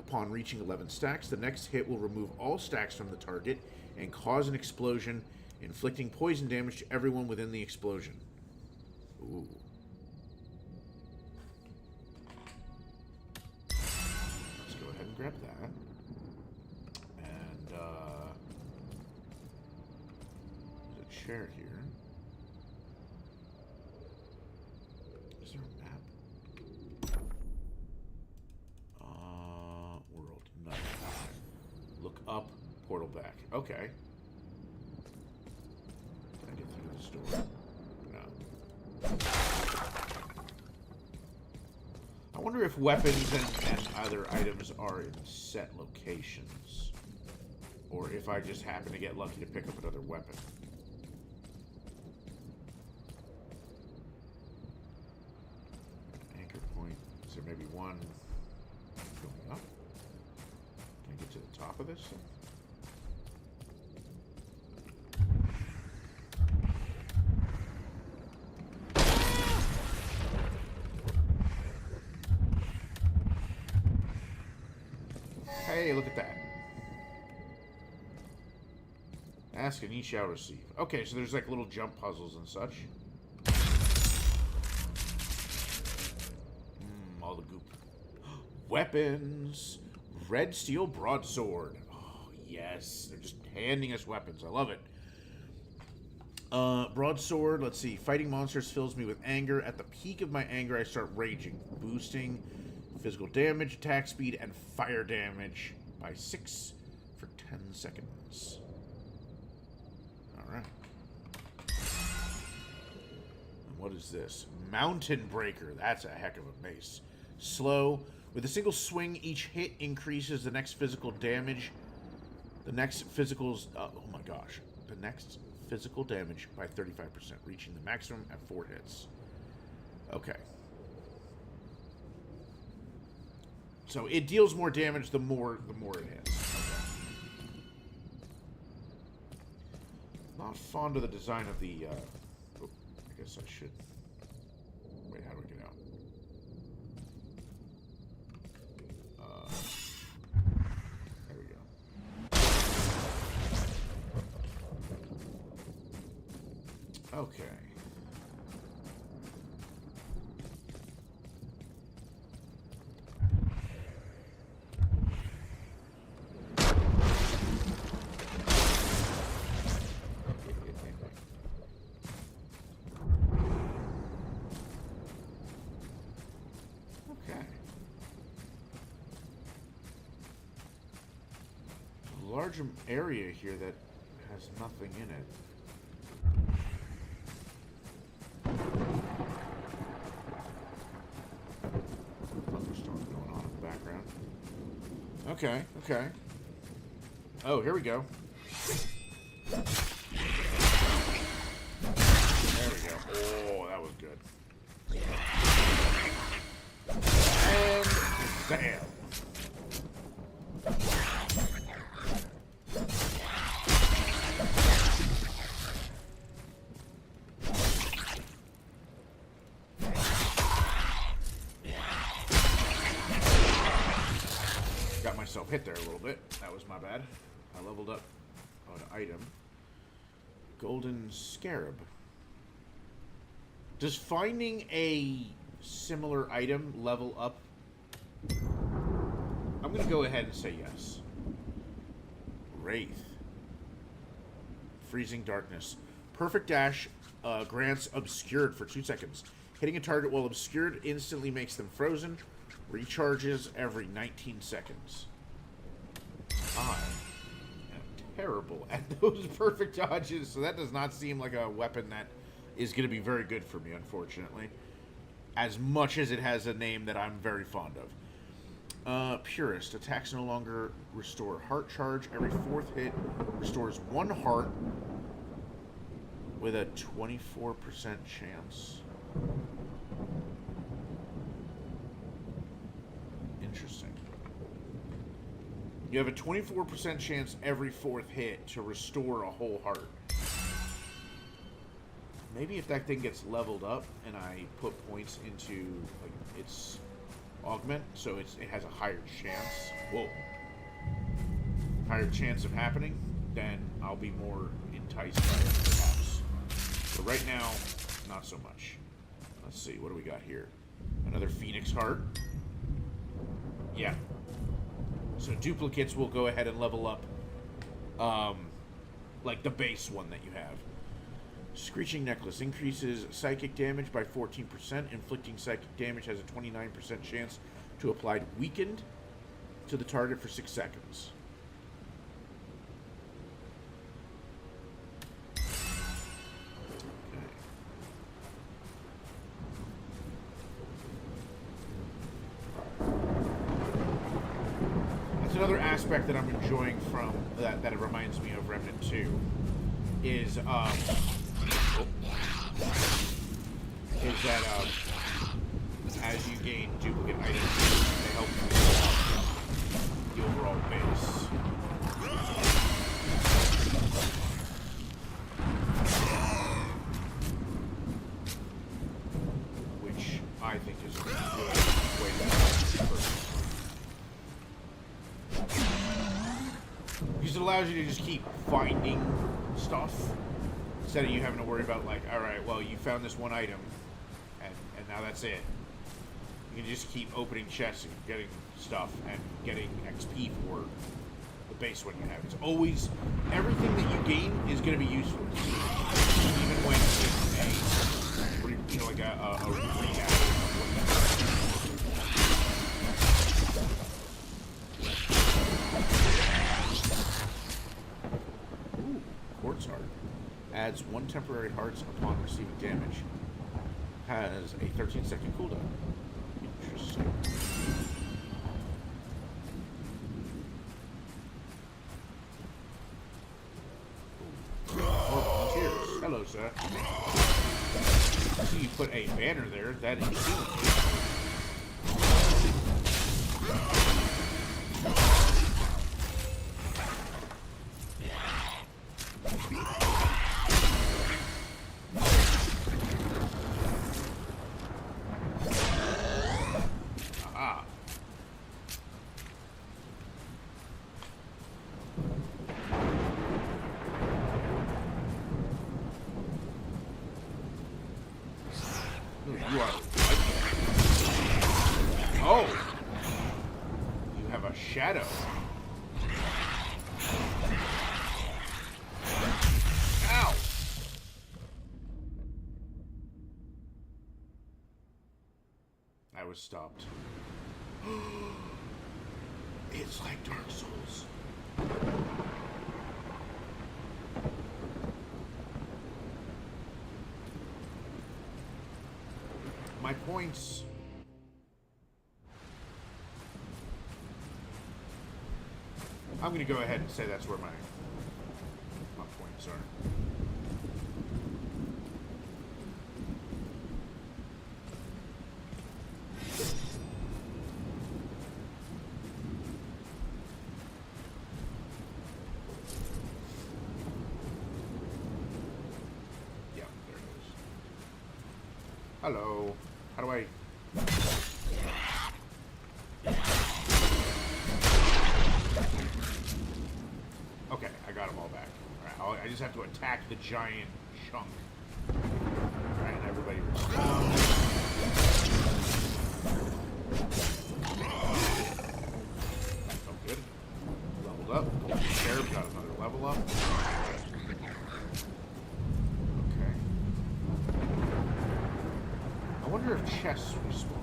Upon reaching 11 stacks, the next hit will remove all stacks from the target and cause an explosion, inflicting poison damage to everyone within the explosion. Ooh. Let's go ahead and grab that. And, there's a chair here. Is there a map? World. No. Look up, portal back. Okay. Can I get through this door? No. I wonder if weapons and other items are in set locations. Or if I just happen to get lucky to pick up another weapon. Anchor point. Is there maybe one going up? Can I get to the top of this thing? Hey, look at that. Ask and ye shall receive. Okay, so there's like little jump puzzles and such. All the goop. Weapons. Red steel broadsword. Oh, yes. They're just handing us weapons. I love it. Broadsword. Let's see. Fighting monsters fills me with anger. At the peak of my anger, I start raging. Boosting physical damage, attack speed, and fire damage by 6 for 10 seconds. Alright. And what is this? Mountain Breaker. That's a heck of a mace. Slow. With a single swing, each hit increases the next physical damage. The next physical's... oh my gosh. The next physical damage by 35%, reaching the maximum at 4 hits. Okay. So it deals more damage the more it hits. Okay. Not fond of the design of the... oh, I guess I should... Wait, how do I get out? There we go. Okay. Large area here that has nothing in it. Thunderstorm going on in the background. Okay, okay. Oh, here we go. There we go. Oh, that was good. And bam. Hit there a little bit. That was my bad. I leveled up an item. Golden Scarab. Does finding a similar item level up? I'm going to go ahead and say yes. Wraith. Freezing Darkness. Perfect dash grants Obscured for 2 seconds. Hitting a target while Obscured instantly makes them frozen. Recharges every 19 seconds. I am terrible at those perfect dodges, so that does not seem like a weapon that is going to be very good for me, unfortunately. As much as it has a name that I'm very fond of. Purist. Attacks no longer restore heart charge. Every fourth hit restores 1 heart with a 24% chance. Interesting. You have a 24% chance every 4th hit to restore a whole heart. Maybe if that thing gets leveled up and I put points into like its augment, so it has a higher chance. Whoa. Higher chance of happening, then I'll be more enticed by it, perhaps. But right now, not so much. Let's see, what do we got here? Another Phoenix Heart. Yeah. So duplicates will go ahead and level up, like the base one that you have. Screeching Necklace increases psychic damage by 14%. Inflicting psychic damage has a 29% chance to apply weakened to the target for 6 seconds. Okay. That's another aspect that I'm enjoying from that it reminds me of Remnant 2 is that as you gain duplicate items, they help you the overall base. Which I think is a good way to because it allows you to just keep finding stuff. Instead of you having to worry about, like, alright, well, you found this one item, and now that's it. You can just keep opening chests and getting stuff and getting XP for the base one you have. It's always, everything that you gain is going to be useful. Even when it's like a rehab. Ooh, Quartz Heart. Adds 1 temporary hearts upon receiving damage. Has a 13-second cooldown. Interesting. More volunteers. Hello, sir. I see you put a banner there. That is huge. Shadow. Ow! I was stopped. It's like Dark Souls. My points. I'm going to go ahead and say that's where my points are. Yeah, there it is. Hello. How do I... Okay, I got them all back. Alright, I just have to attack the giant chunk. Alright, and everybody respawn. Oh, good. Leveled up. Golden Scarab got another level up. Okay. I wonder if chests respawn.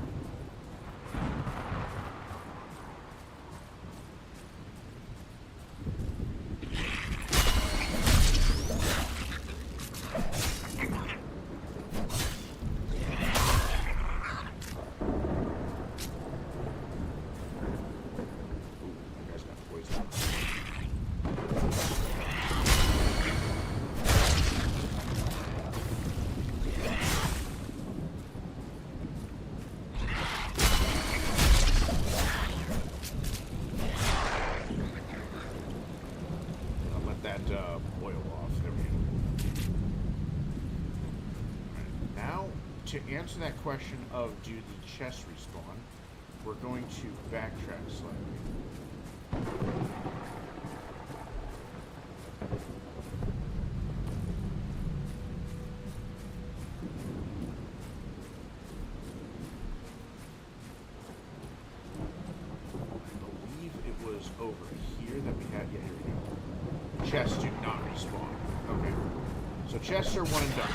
answer that question of do the chests respawn, we're going to backtrack slightly. Over here that we had. Yeah, here we go. Chests do not respawn. Okay. So chests are one and done.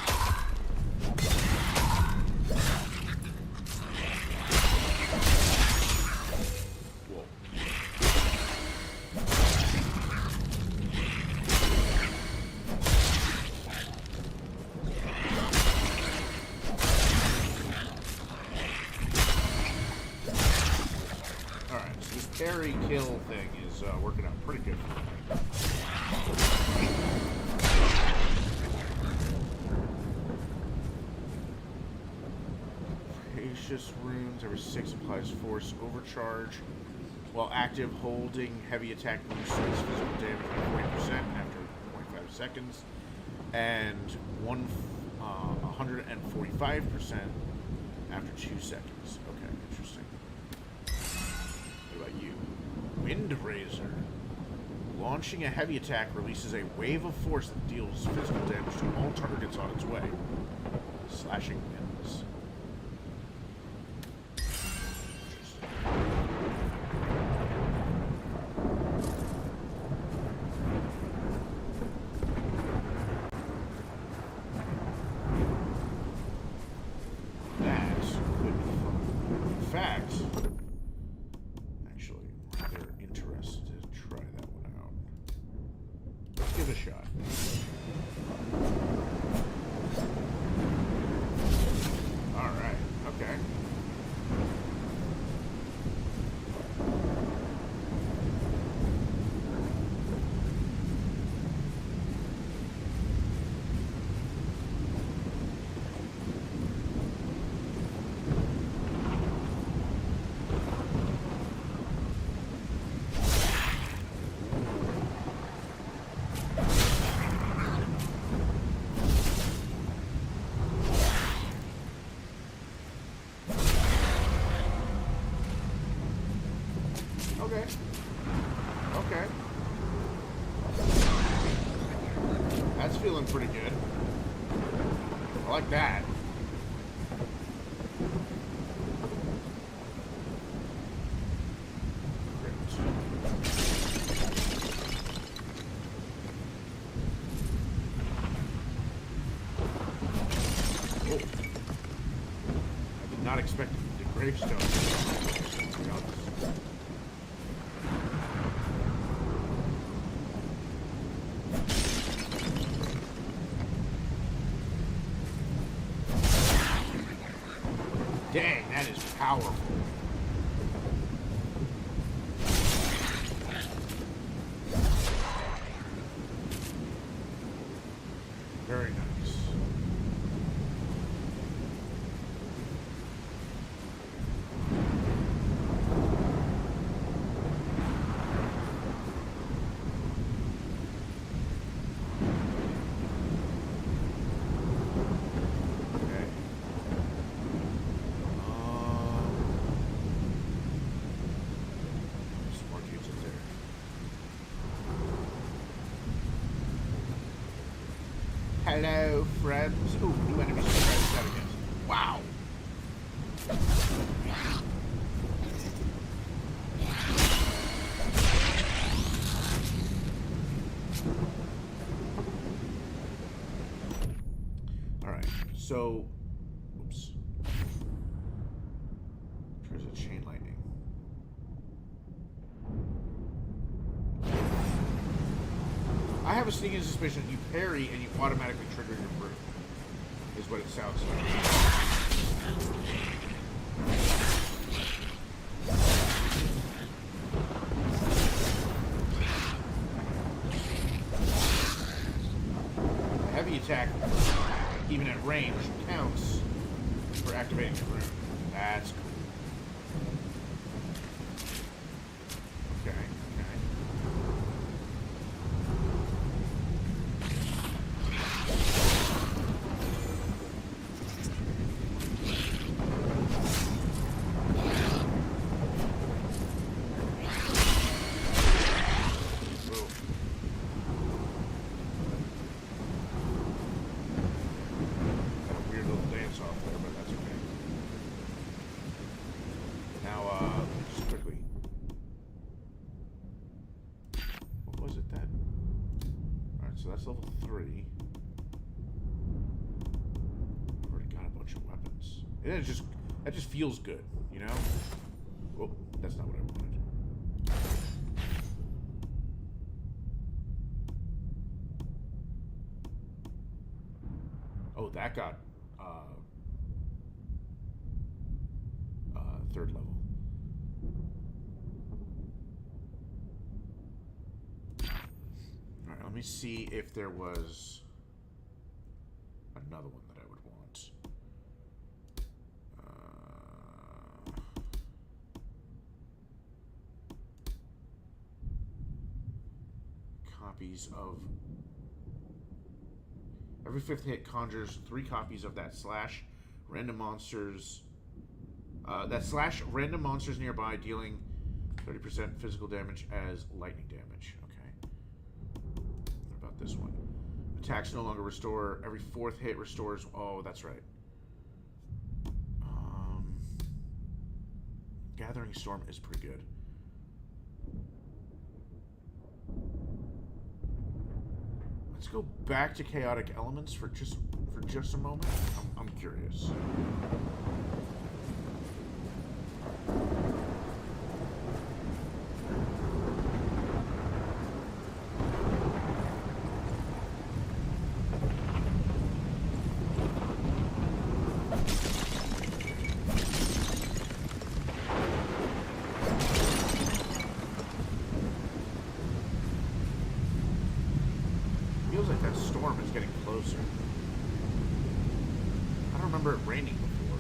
Whoa. Alright, so this parry kill thing is working out pretty good for me. Voracious runes, every 6 applies force overcharge. While active, holding heavy attack boosts physical damage by 40% after 0.5 seconds. And 145% after 2 seconds. Okay, interesting. What about you? Wind Razor. Launching a heavy attack releases a wave of force that deals physical damage to all targets on its way. Slashing winds. Interesting. That could be fun. In fact, give it a shot. Alright, okay. Okay. Okay. That's feeling pretty good. I like that. Oh. I did not expect the gravestone. Dang, that is powerful. Very nice. Hello, friends. Ooh, new enemies to try this out against. Wow. Alright, so... Oops. There's a chain lightning. I have a sneaking suspicion that you parry and you automatically trigger your brew, is what it sounds like. A heavy attack, even at range, counts for activating the brew. That's cool. Okay. 3. I've already got a bunch of weapons. And that just feels good, you know? Oh, that's not what I wanted. Oh, that got third level. All right, let me see if there was another one that I would want. Copies of every 5th hit conjures 3 copies of that slash random monsters. That slash random monsters nearby, dealing 30% physical damage as lightning damage. Okay. What about this one? Attacks no longer restore. Every 4th hit restores. Oh, that's right. Gathering Storm is pretty good. Let's go back to Chaotic Elements for just a moment. I'm curious. Feels like that storm is getting closer. I don't remember it raining before.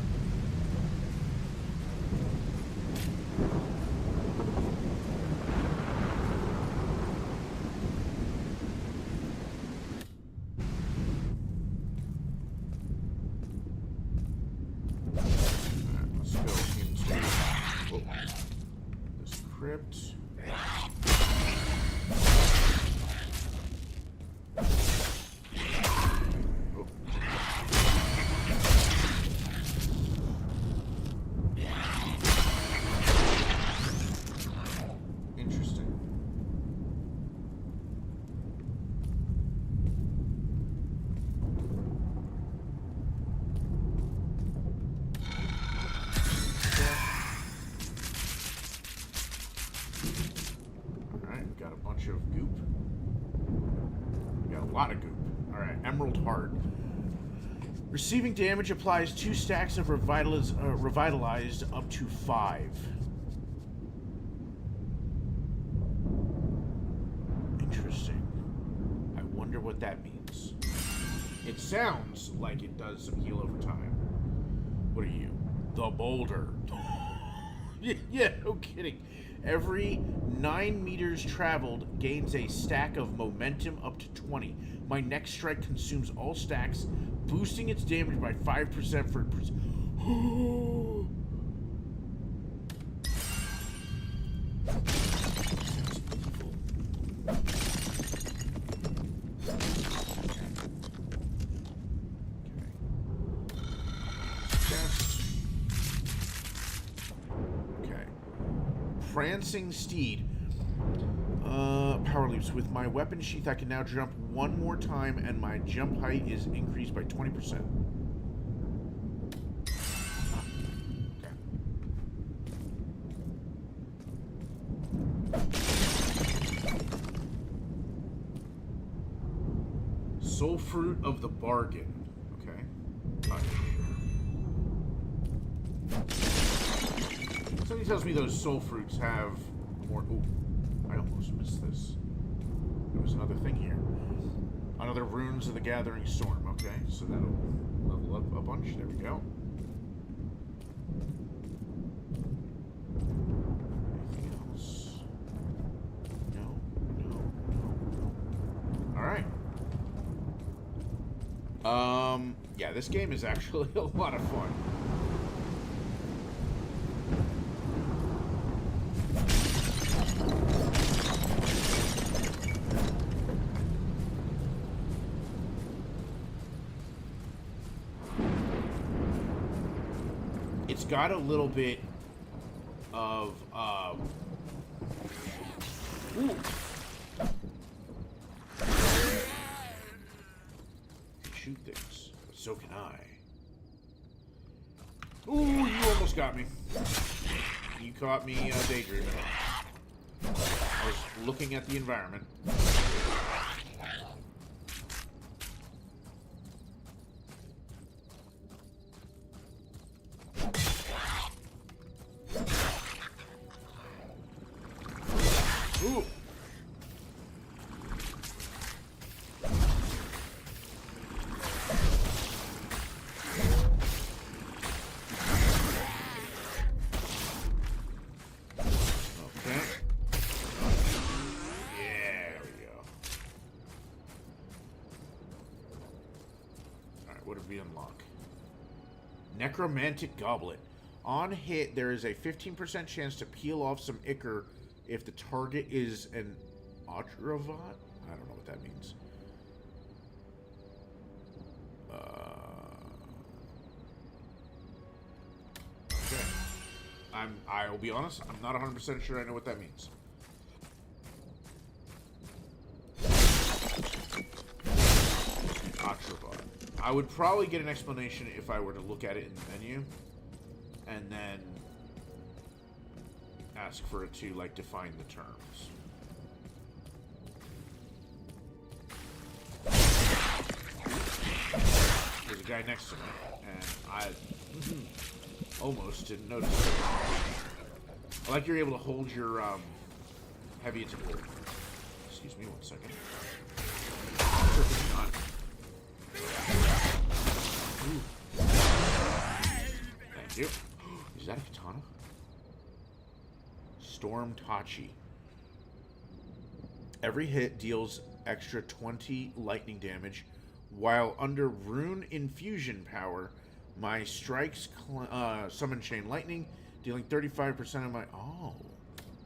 Alright, let's go into this crypt. Of goop. We got a lot of goop. Alright, Emerald Heart. Receiving damage applies 2 stacks of revitalized up to 5. Interesting. I wonder what that means. It sounds like it does some heal over time. What are you? The Boulder. Yeah, no kidding. Every 9 meters traveled gains a stack of momentum up to 20. My next strike consumes all stacks, boosting its damage by 5% for... Prancing Steed. Power leaps. With my weapon sheath, I can now jump 1 more time, and my jump height is increased by 20%. Okay. Soul Fruit of the Bargain. Okay. Somebody tells me those soul fruits have more... Ooh, I almost missed this. There was another thing here. Another Runes of the Gathering Storm. Okay, so that'll level up a bunch. There we go. Anything else? No. Alright. Yeah, this game is actually a lot of fun. It's got a little bit of ooh. shoot things. But so can I. Ooh, you almost got me. You caught me daydreaming. I was looking at the environment. Ooh. Necromantic Goblet. On hit, there is a 15% chance to peel off some ichor if the target is an Adravat? I don't know what that means. Okay. I will be honest, I'm not 100% sure I know what that means. Adravat. I would probably get an explanation if I were to look at it in the menu, and then ask for it to, like, define the terms. There's a guy next to me, and I almost didn't notice it. I like you're able to hold your heavy attack. Excuse me, 1 second. Perfect not. Ooh. Thank you. Is that a katana? Storm Tachi. Every hit deals extra 20 lightning damage, while under rune infusion power, my strikes summon chain lightning, dealing 35% of my... Oh.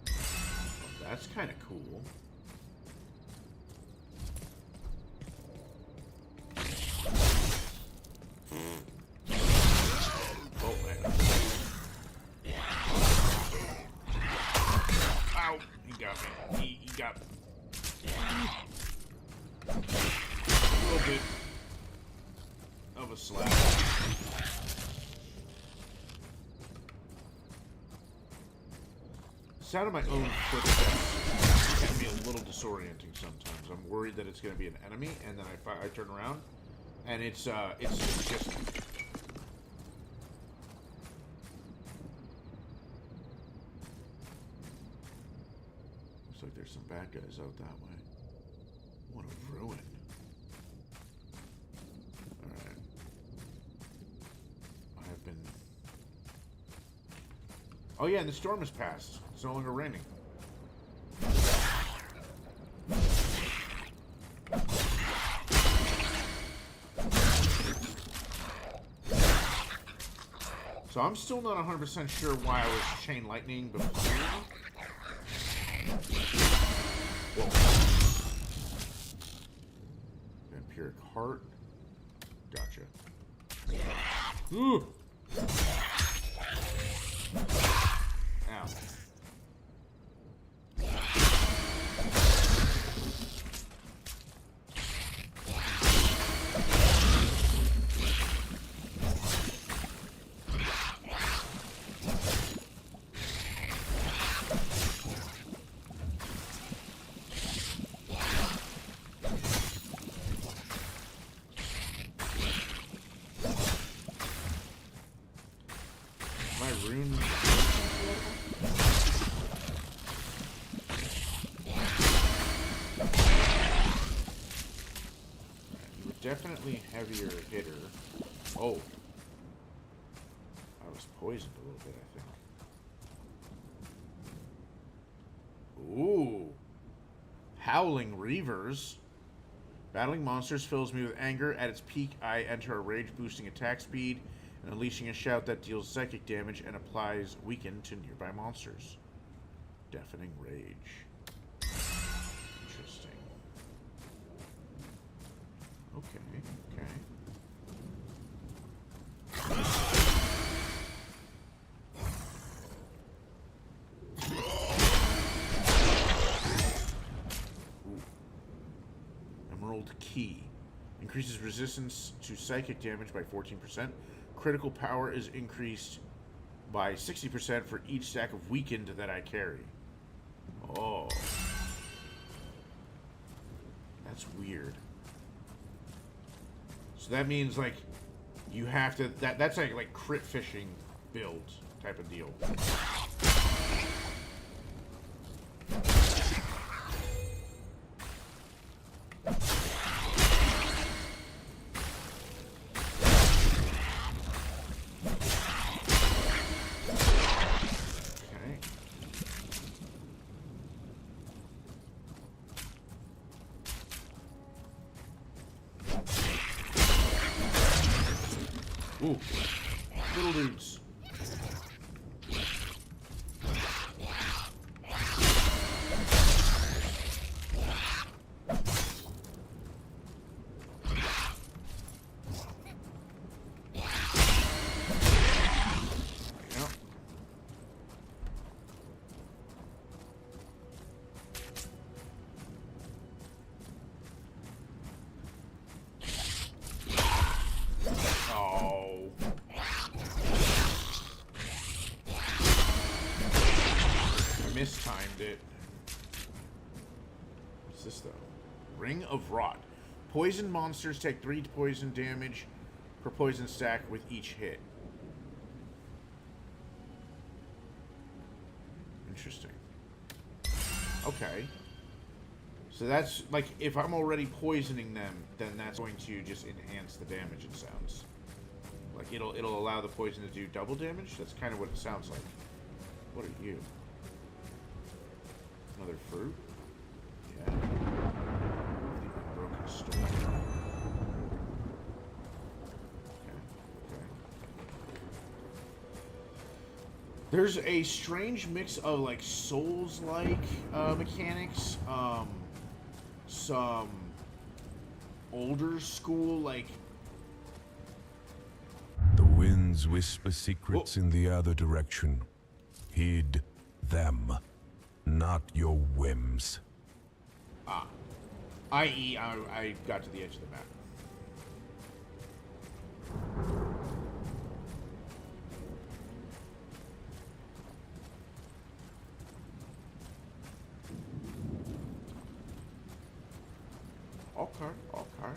Well, that's kind of cool. Oh, man. Ow! He got me. He got me. A little bit of a slap. The sound of my own footsteps can be a little disorienting sometimes. I'm worried that it's going to be an enemy, and then I turn around, and it's just... Looks like there's some bad guys out that way. What a ruin. Alright. I have been... Oh yeah, and the storm has passed. It's no longer raining. So I'm still not 100% sure why I was chain lightning before. Whoa. Vampiric Heart. Gotcha. Ooh. Ow. Rune. You're definitely a heavier hitter. Oh. I was poisoned a little bit, I think. Ooh. Howling Reavers. Battling monsters fills me with anger. At its peak, I enter a rage-boosting attack speed and unleashing a shout that deals psychic damage and applies weaken to nearby monsters. Deafening Rage. Interesting. Okay. Ooh. Emerald Key. Increases resistance to psychic damage by 14%. Critical power is increased by 60% for each stack of weakened that I carry. Oh. That's weird. So that means, like, you have to... That's like crit fishing build type of deal. Ooh, little dudes. Mistimed it. What's this though? Ring of Rot. Poison monsters take 3 poison damage per poison stack with each hit. Interesting. Okay. So that's like if I'm already poisoning them, then that's going to just enhance the damage, it sounds. Like it'll allow the poison to do double damage? That's kind of what it sounds like. What are you? Another fruit? Yeah. Broken stone. Okay. There's a strange mix of like Souls-like mechanics, some older school like. The winds whisper secrets in the other direction. Heed them. Not your whims. Ah. I.e., I got to the edge of the map. Okay, okay.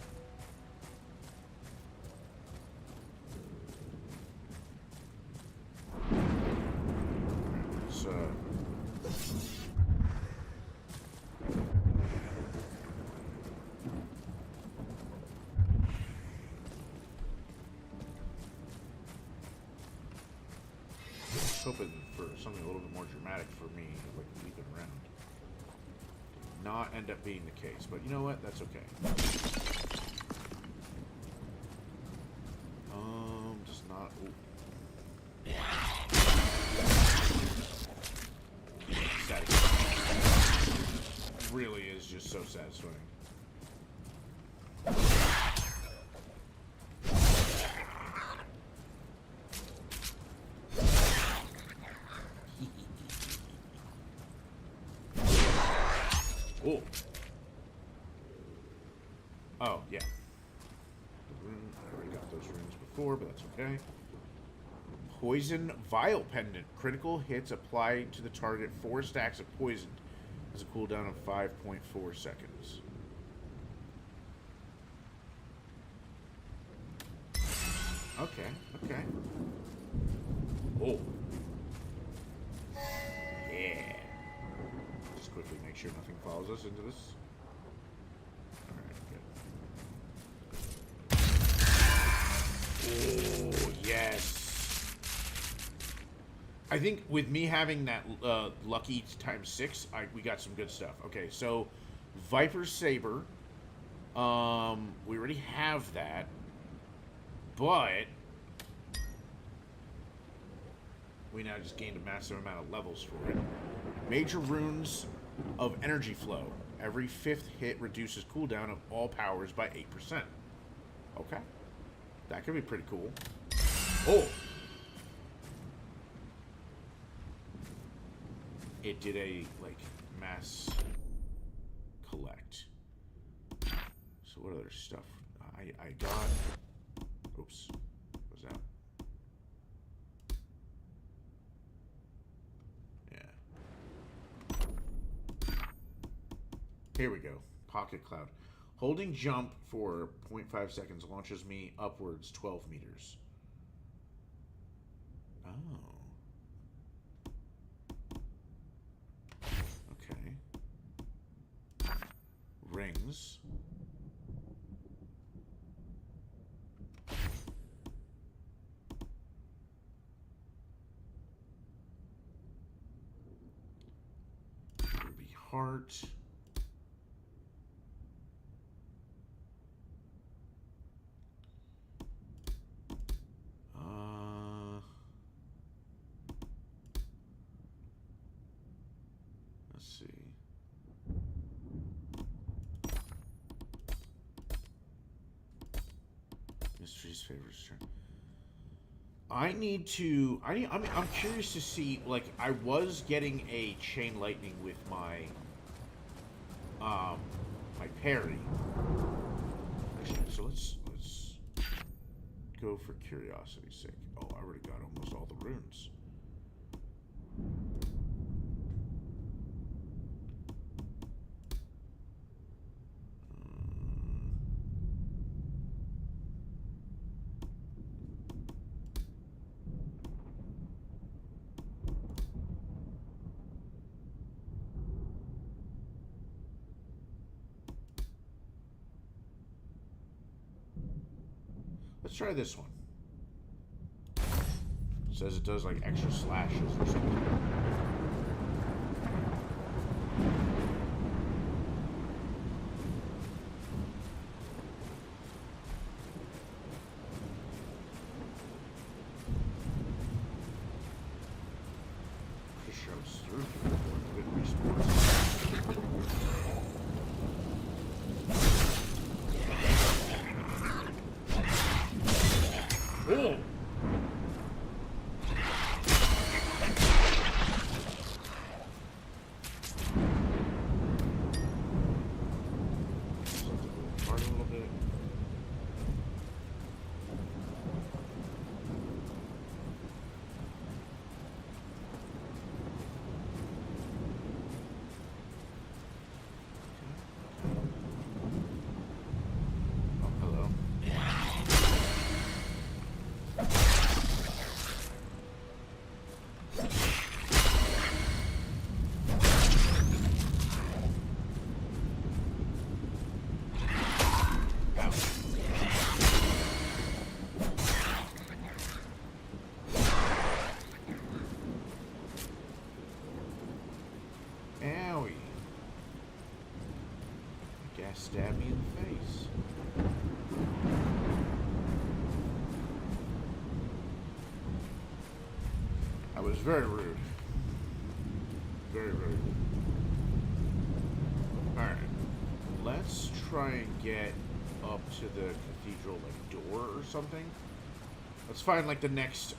Let's, hoping for something a little bit more dramatic for me, like leaping around. Did not end up being the case, but you know what? That's okay. Does not. Ooh. Satisfying. Really is just so satisfying. Oh. Oh, yeah. The rune, I already got those runes before, but that's okay. Poison Vial Pendant. Critical hits applied to the target 4 stacks of poison. Has a cooldown of 5.4 seconds. Okay, okay. Oh. Yeah. Just quickly make sure nothing follows us into this. Alright, good. Oh, yes. I think with me having that lucky ×6, we got some good stuff. Okay, so Viper's Saber. We already have that. But we now just gained a massive amount of levels for it. Major runes of energy flow. Every 5th hit reduces cooldown of all powers by 8%. Okay. That could be pretty cool. Oh! It did a, like, mass collect. So what other stuff? I I got... Oops. What was that? Yeah. Here we go. Pocket cloud. Holding jump for 0.5 seconds launches me upwards 12 meters. Oh. Okay. Rings. Ruby heart. Let's see. Mystery's favorites turn. I'm curious to see, like, I was getting a chain lightning with my my parry. Actually, so let's go for curiosity's sake. Oh, I already got almost all the runes. Let's try this one. It says it does like extra slashes or something. Just shows through here. Good response. Oh! Stab me in the face. I was very rude. Very rude. Alright. Let's try and get up to the cathedral like door or something. Let's find like the next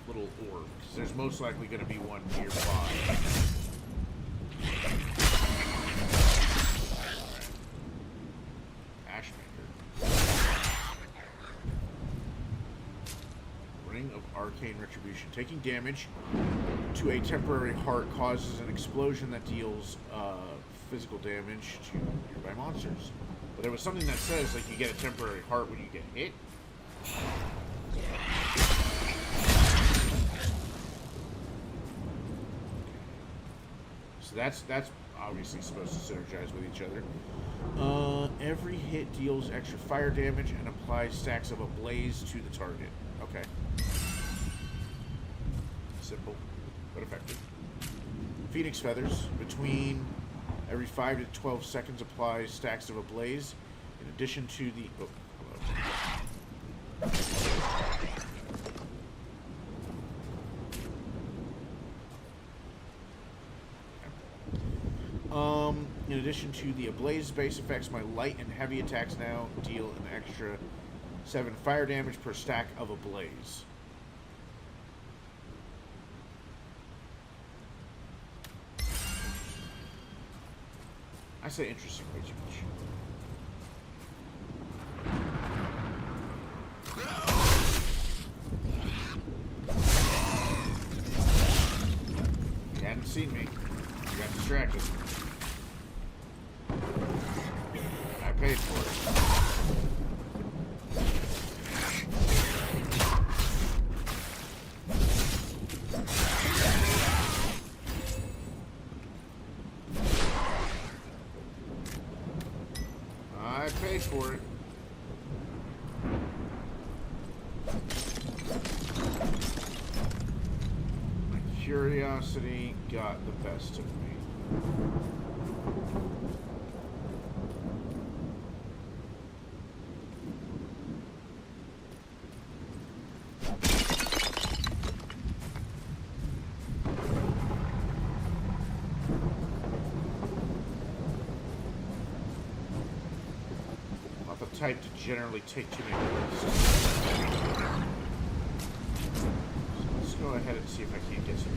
little orb, because there's most likely going to be one nearby. Of arcane retribution. Taking damage to a temporary heart causes an explosion that deals physical damage to nearby monsters. But there was something that says like you get a temporary heart when you get hit. So that's obviously supposed to synergize with each other. Every hit deals extra fire damage and applies stacks of ablaze to the target. Okay. Simple, but effective. Phoenix feathers. Between every 5 to 12 seconds applies stacks of ablaze. In addition to the... Oh, hello. In addition to the ablaze base effects, my light and heavy attacks now deal an extra 7 fire damage per stack of ablaze. I say interesting way too much. seen me. I got distracted. I paid for it. I paid for it. My curiosity got the best of me. Type to generally take too many risks. So let's go ahead and see if I can't get some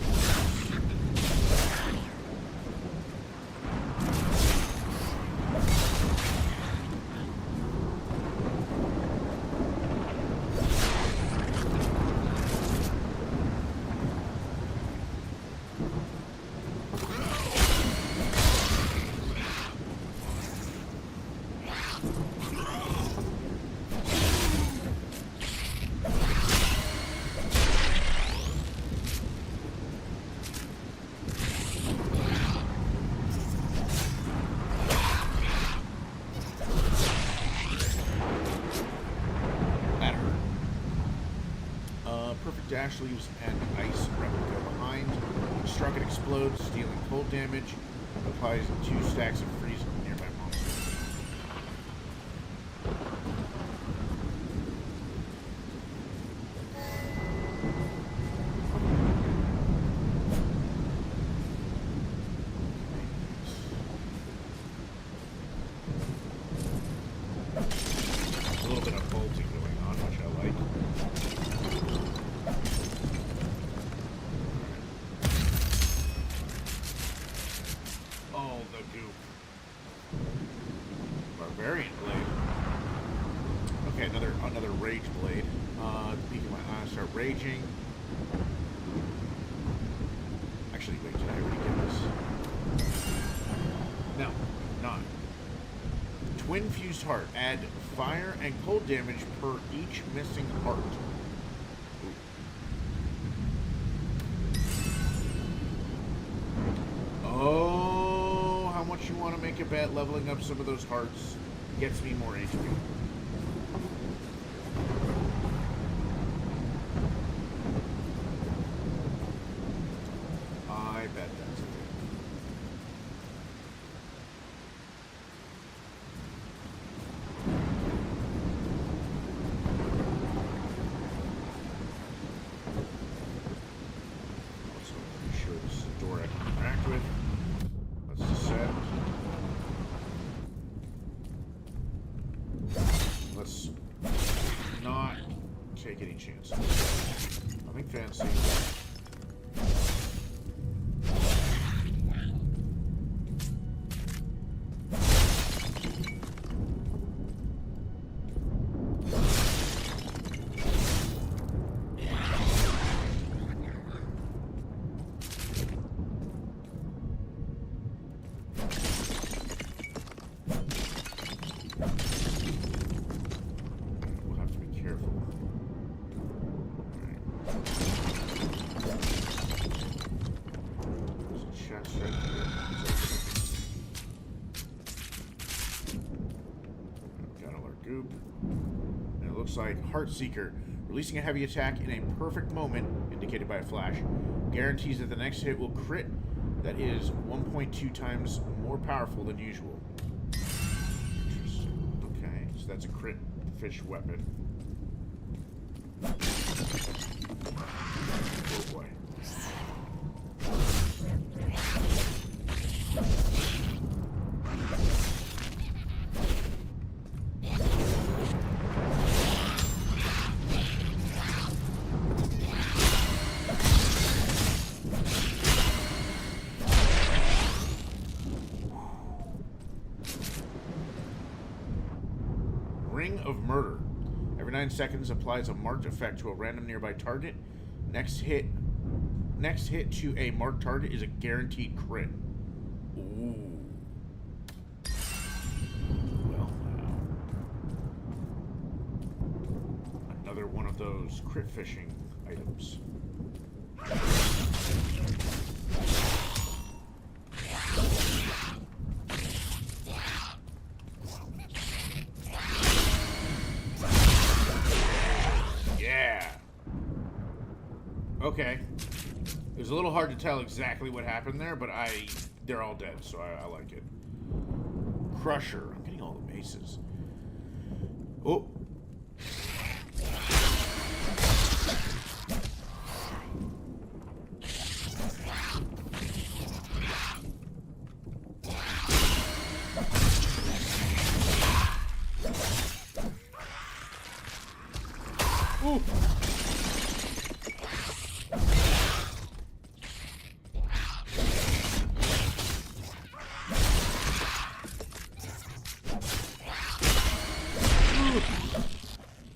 dash leaves an ice replica behind. When struck, it explodes, dealing cold damage. Applies 2 stacks of freeze on nearby monsters. A little bit of bolting going on, which I like. Barbarian blade. Okay, another rage blade. Peek in my eye, start raging. Actually, wait, did I already get this? No, not. Twin fused heart. Add fire and cold damage per each missing heart. Oh, how much you want to make a bet leveling up some of those hearts gets me more HP. I bet that's it. Also, pretty sure this is a door I can interact with. Let's descend. Let's not take any chances. Nothing fancy. And it looks like Heartseeker, releasing a heavy attack in a perfect moment, indicated by a flash, guarantees that the next hit will crit. That is 1.2 times more powerful than usual. Interesting. Okay, so that's a crit fish weapon. Oh boy. Ring of Murder. Every 9 seconds applies a marked effect to a random nearby target. Next next hit to a marked target is a guaranteed crit. Ooh. Well, another one of those crit fishing items. Yeah. Okay. It was a little hard to tell exactly what happened there, but they're all dead, so I like it. Crusher. I'm getting all the bases. Oh. Ooh.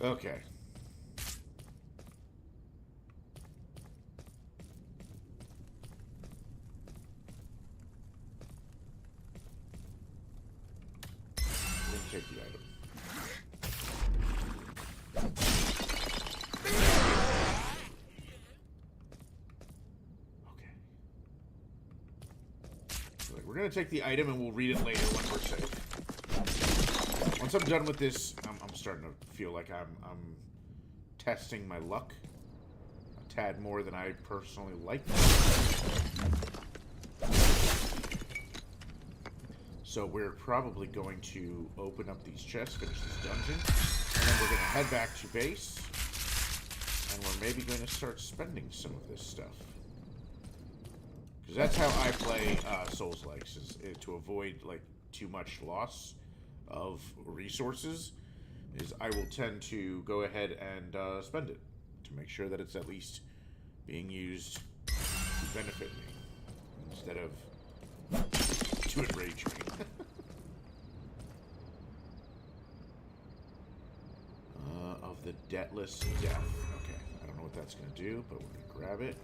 Okay. We're gonna take the item. Okay. We're gonna take the item and we'll read it later when we're safe. Once I'm done with this, I'm starting to feel like I'm testing my luck a tad more than I personally like. So we're probably going to open up these chests, finish this dungeon, and then we're going to head back to base, and we're maybe going to start spending some of this stuff. Because that's how I play Souls-likes, is to avoid like too much loss of resources, is I will tend to go ahead and spend it to make sure that it's at least being used to benefit me instead of to enrage me. Of the Debtless Death. Okay, I don't know what that's going to do, but we're going to grab it.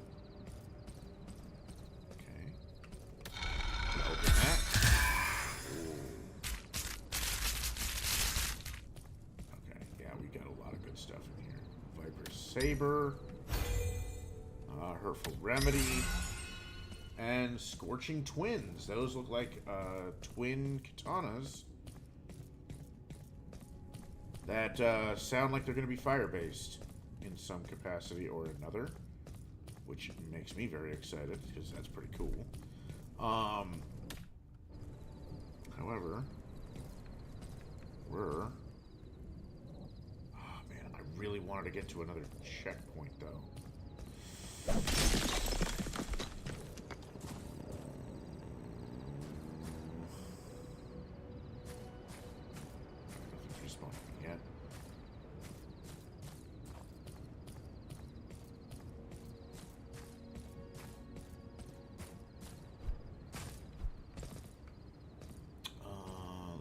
Okay. Open that. Got a lot of good stuff in here. Viper's Saber, Hurtful Remedy, and Scorching Twins. Those look like twin katanas that sound like they're going to be fire-based in some capacity or another, which makes me very excited because that's pretty cool. However, we're... really wanted to get to another checkpoint, though. Nothing's responding yet.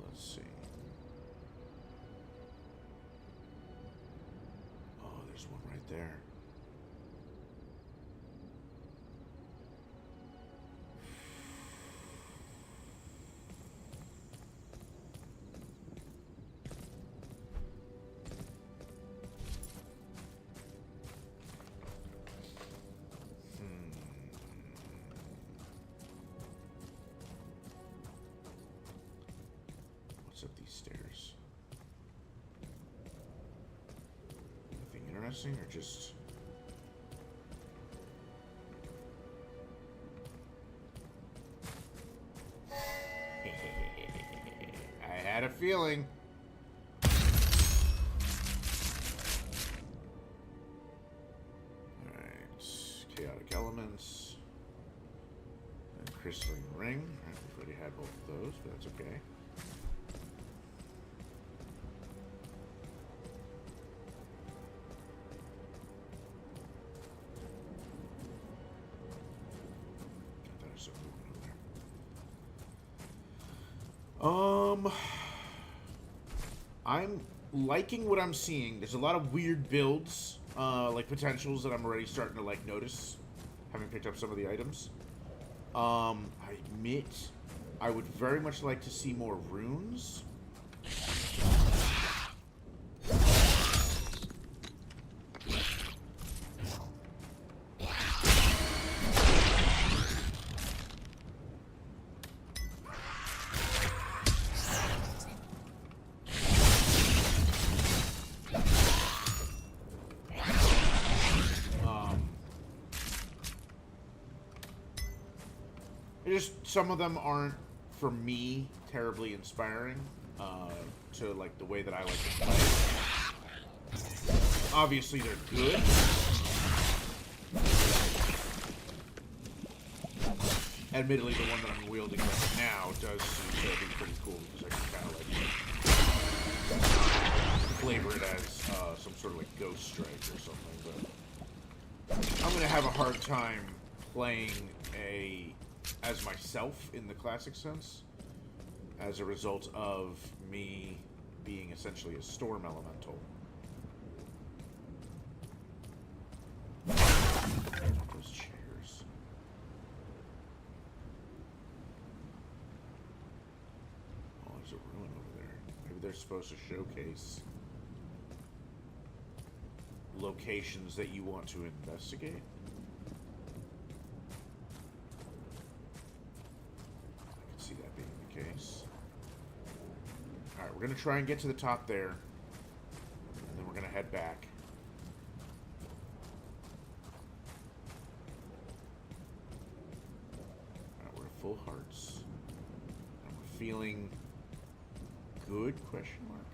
Let's see. There's one right there. What's up these stairs? Interesting, or just... I had a feeling. Alright, Chaotic Elements. And Crystalline Ring. We've already had both of those, but that's okay. I'm liking what I'm seeing. There's a lot of weird builds, like potentials that I'm already starting to like notice. having picked up some of the items. I admit I would very much like to see more runes. Some of them aren't, for me, terribly inspiring to like the way that I like to play. Obviously, they're good. Admittedly, the one that I'm wielding right now does seem to be pretty cool because I can kind of like flavor it as some sort of like Ghost Strike or something. But I'm gonna have a hard time playing as myself in the classic sense, as a result of me being essentially a storm elemental. Those chairs. Oh, there's a ruin over there. Maybe they're supposed to showcase locations that you want to investigate. Case. Alright, we're going to try and get to the top there, and then we're going to head back. Alright, we're at full hearts. And we're feeling good, question mark.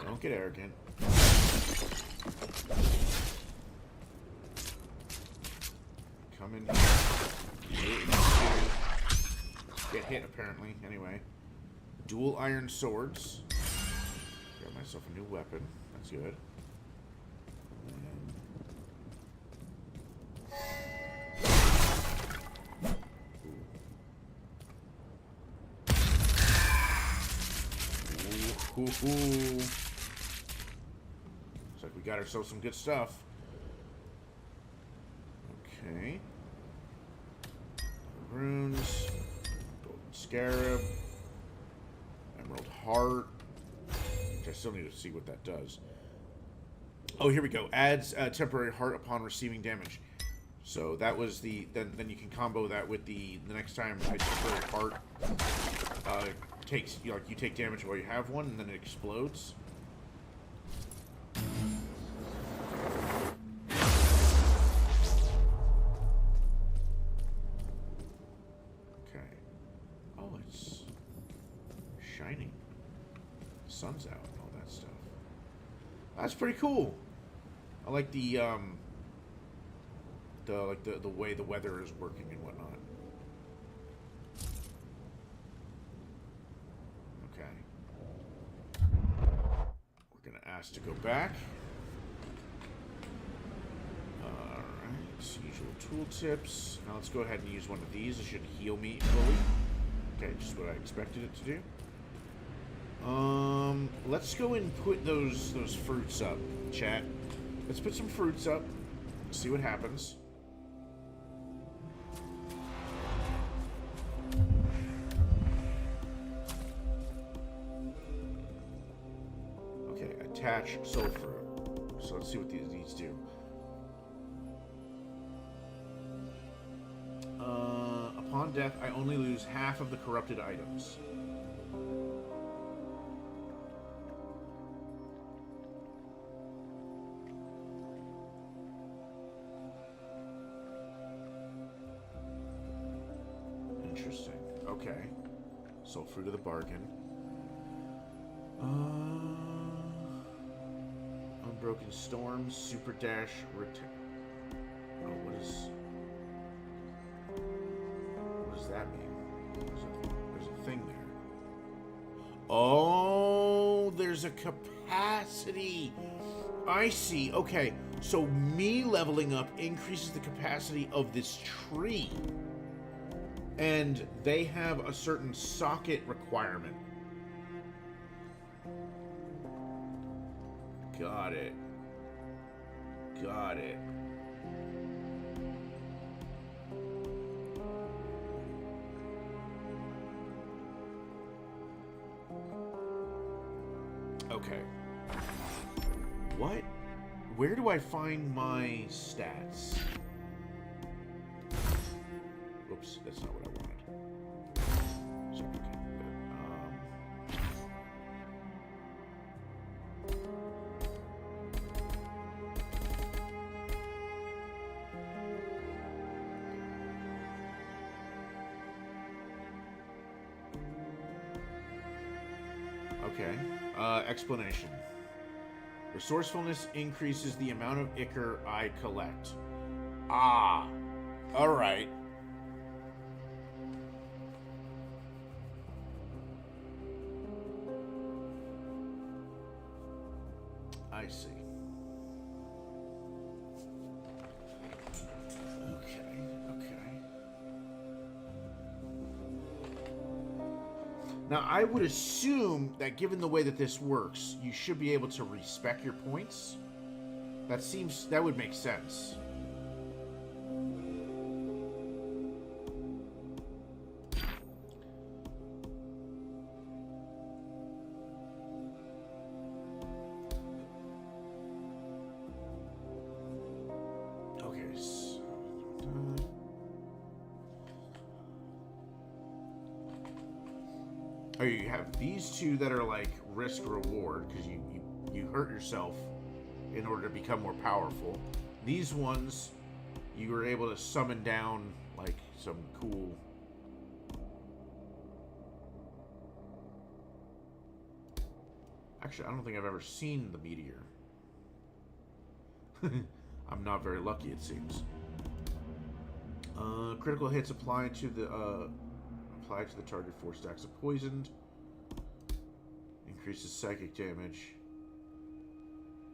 Don't get arrogant. Come in here. Get hit, apparently. Anyway. Dual iron swords. Got myself a new weapon. That's good. Ooh. Looks like we got ourselves some good stuff. Okay. Runes. Golden Scarab. Emerald Heart. Which I still need to see what that does. Oh, here we go. Adds temporary heart upon receiving damage. So that was the... Then you can combo that with the next time a temporary heart takes... You take damage while you have one, and then it explodes. Sun's out and all that stuff. That's pretty cool. I like the way the weather is working and whatnot. Okay. We're gonna ask to go back. Alright, usual tooltips. Now let's go ahead and use one of these. It should heal me fully. Okay, just what I expected it to do. Let's go and put those fruits up, chat. Let's put some fruits up. See what happens. Okay, attach sulfur. So let's see what these do. Upon death, I only lose half of the corrupted items. Interesting. Okay. So, fruit of the bargain. Unbroken storm, super dash, oh, what does that mean? There's a thing there. Oh, there's a capacity. I see. Okay, so me leveling up increases the capacity of this tree. And they have a certain socket requirement. Got it. Got it. Okay. What? Where do I find my stats? Oops, that's not what I wanted. Sorry, okay. Okay. Explanation. Resourcefulness increases the amount of ichor I collect. Ah. Alright. I see. Okay, okay. Now, I would assume that given the way that this works, you should be able to respec your points. That would make sense. Oh, you have these two that are like risk reward because you hurt yourself in order to become more powerful. These ones you were able to summon down like some cool. Actually, I don't think I've ever seen the meteor. I'm not very lucky, it seems. Critical hits applied to the target 4 stacks of poisoned. Increases psychic damage.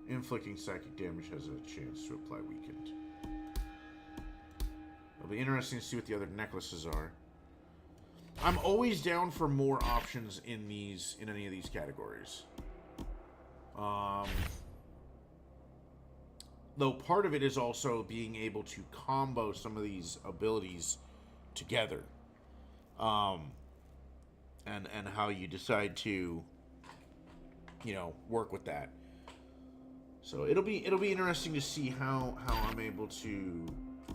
Inflicting psychic damage has a chance to apply weakened. It'll be interesting to see what the other necklaces are. I'm always down for more options in any of these categories. Though part of it is also being able to combo some of these abilities together. And how you decide to, work with that. So it'll be interesting to see how I'm able to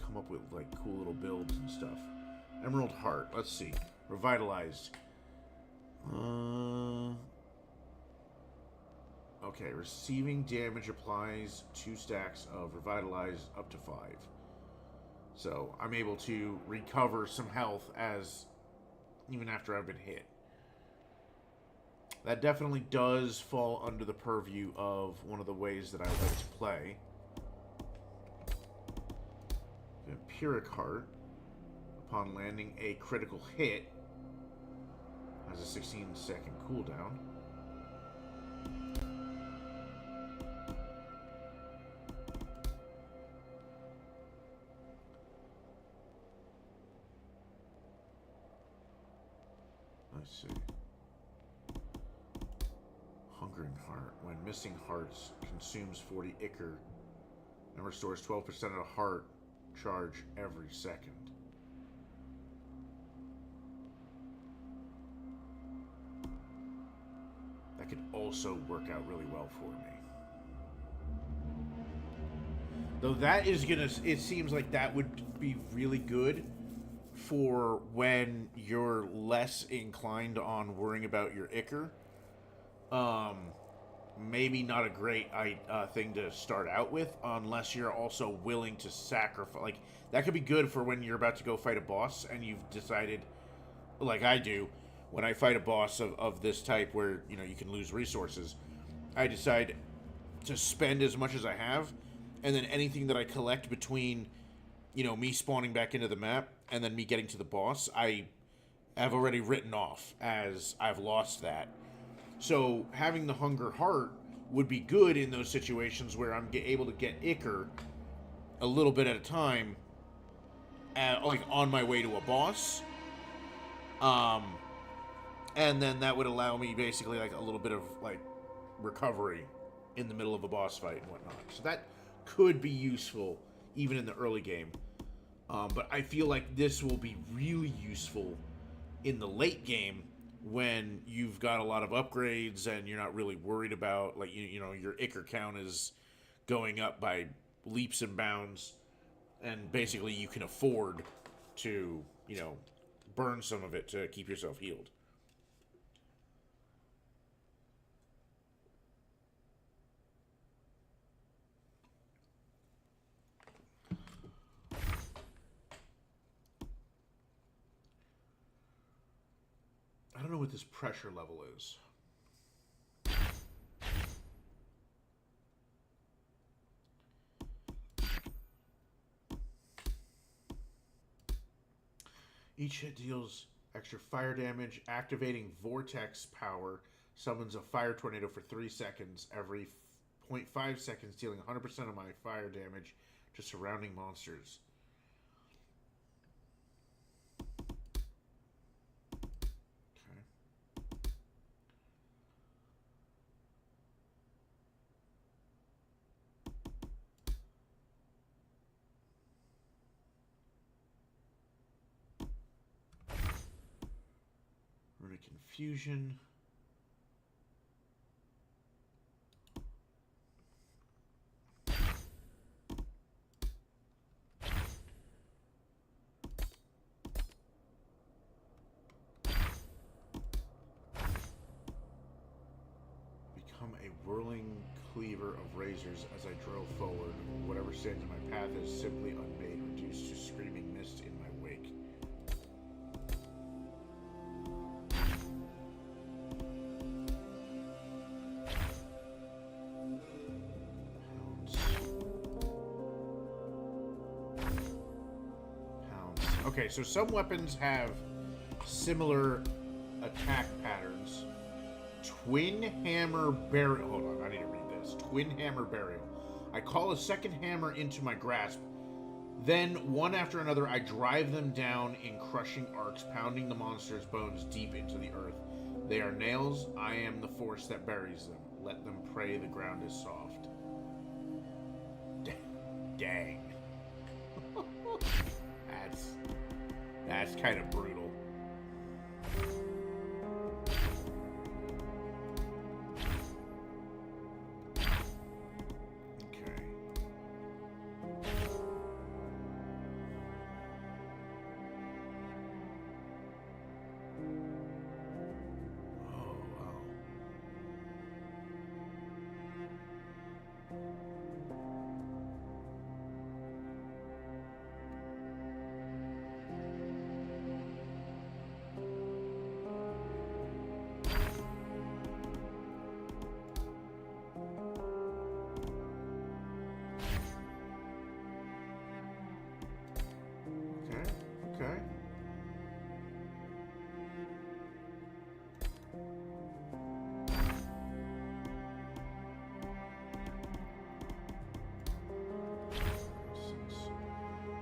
come up with like cool little builds and stuff. Emerald Heart, let's see. Revitalized. Okay, receiving damage applies 2 stacks of Revitalized up to 5. So I'm able to recover some health even after I've been hit. That definitely does fall under the purview of one of the ways that I like to play. Vampiric Heart. Upon landing a critical hit, has a 16-second cooldown. Let's see. Hungering Heart. When missing hearts, consumes 40 ichor and restores 12% of the heart charge every second. That could also work out really well for me. Though that is gonna, it seems like that would be really good for when you're less inclined on worrying about your ichor. Maybe not a great thing to start out with unless you're also willing to sacrifice. Like, that could be good for when you're about to go fight a boss and you've decided, like I do, when I fight a boss of this type where, you can lose resources, I decide to spend as much as I have, and then anything that I collect between, me spawning back into the map and then me getting to the boss, I have already written off as I've lost that. So having the Hunger Heart would be good in those situations where I'm able to get ichor a little bit at a time, like on my way to a boss, And then that would allow me basically like a little bit of like recovery in the middle of a boss fight and whatnot. So that could be useful even in the early game. But I feel like this will be really useful in the late game when you've got a lot of upgrades and you're not really worried about, like, you know, your Ichor count is going up by leaps and bounds, and basically you can afford to, you know, burn some of it to keep yourself healed. I don't know what this pressure level is. Each hit deals extra fire damage. Activating vortex power summons a fire tornado for 3 seconds. Every 0.5 seconds, dealing 100% of my fire damage to surrounding monsters. Confusion. Become a whirling cleaver of razors as I drill forward. Whatever stands in my path is simply unmade, reduced to screaming mist in my wake. Okay, so some weapons have similar attack patterns. Twin hammer burial. Hold on, I need to read this. Twin hammer burial. I call a second hammer into my grasp. Then, one after another, I drive them down in crushing arcs, pounding the monster's bones deep into the earth. They are nails. I am the force that buries them. Let them pray the ground is soft. Dang. That's kind of brutal. Okay. Oh, wow. Okay.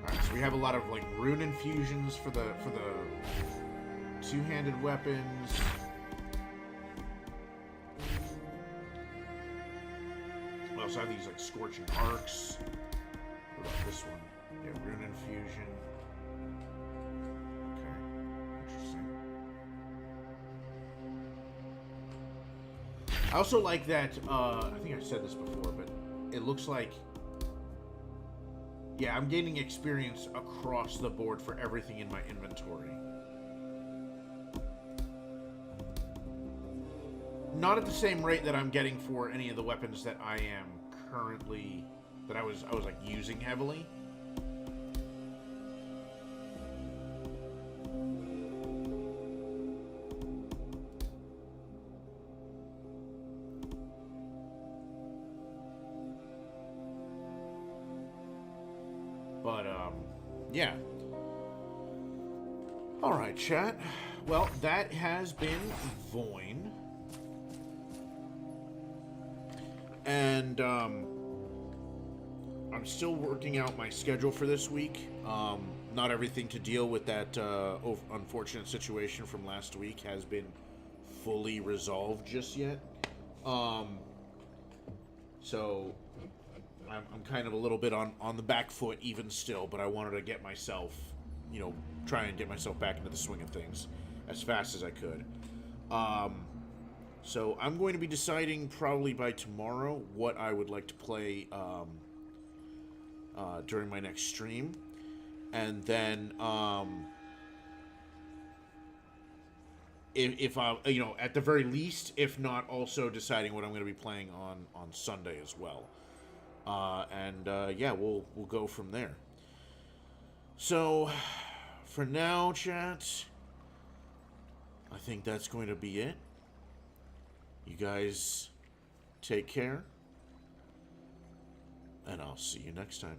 Alright, so we have a lot of like rune infusions for the two-handed weapons. We also have these like scorching arcs. What about this one? Yeah, rune infusion. I also like that, I think I said this before, but it looks like, yeah, I'm gaining experience across the board for everything in my inventory. Not at the same rate that I'm getting for any of the weapons that I am currently, that I was like using heavily. But, yeah. Alright, chat. Well, that has been VOIN. And, I'm still working out my schedule for this week. not everything to deal with that unfortunate situation from last week has been fully resolved just yet. So I'm kind of a little bit on the back foot even still, but I wanted to get myself, try and get myself back into the swing of things as fast as I could. So I'm going to be deciding probably by tomorrow what I would like to play during my next stream. And then, if I, at the very least, if not also deciding what I'm going to be playing on Sunday as well. Yeah, we'll go from there. So, for now, chat, I think that's going to be it. You guys take care, and I'll see you next time.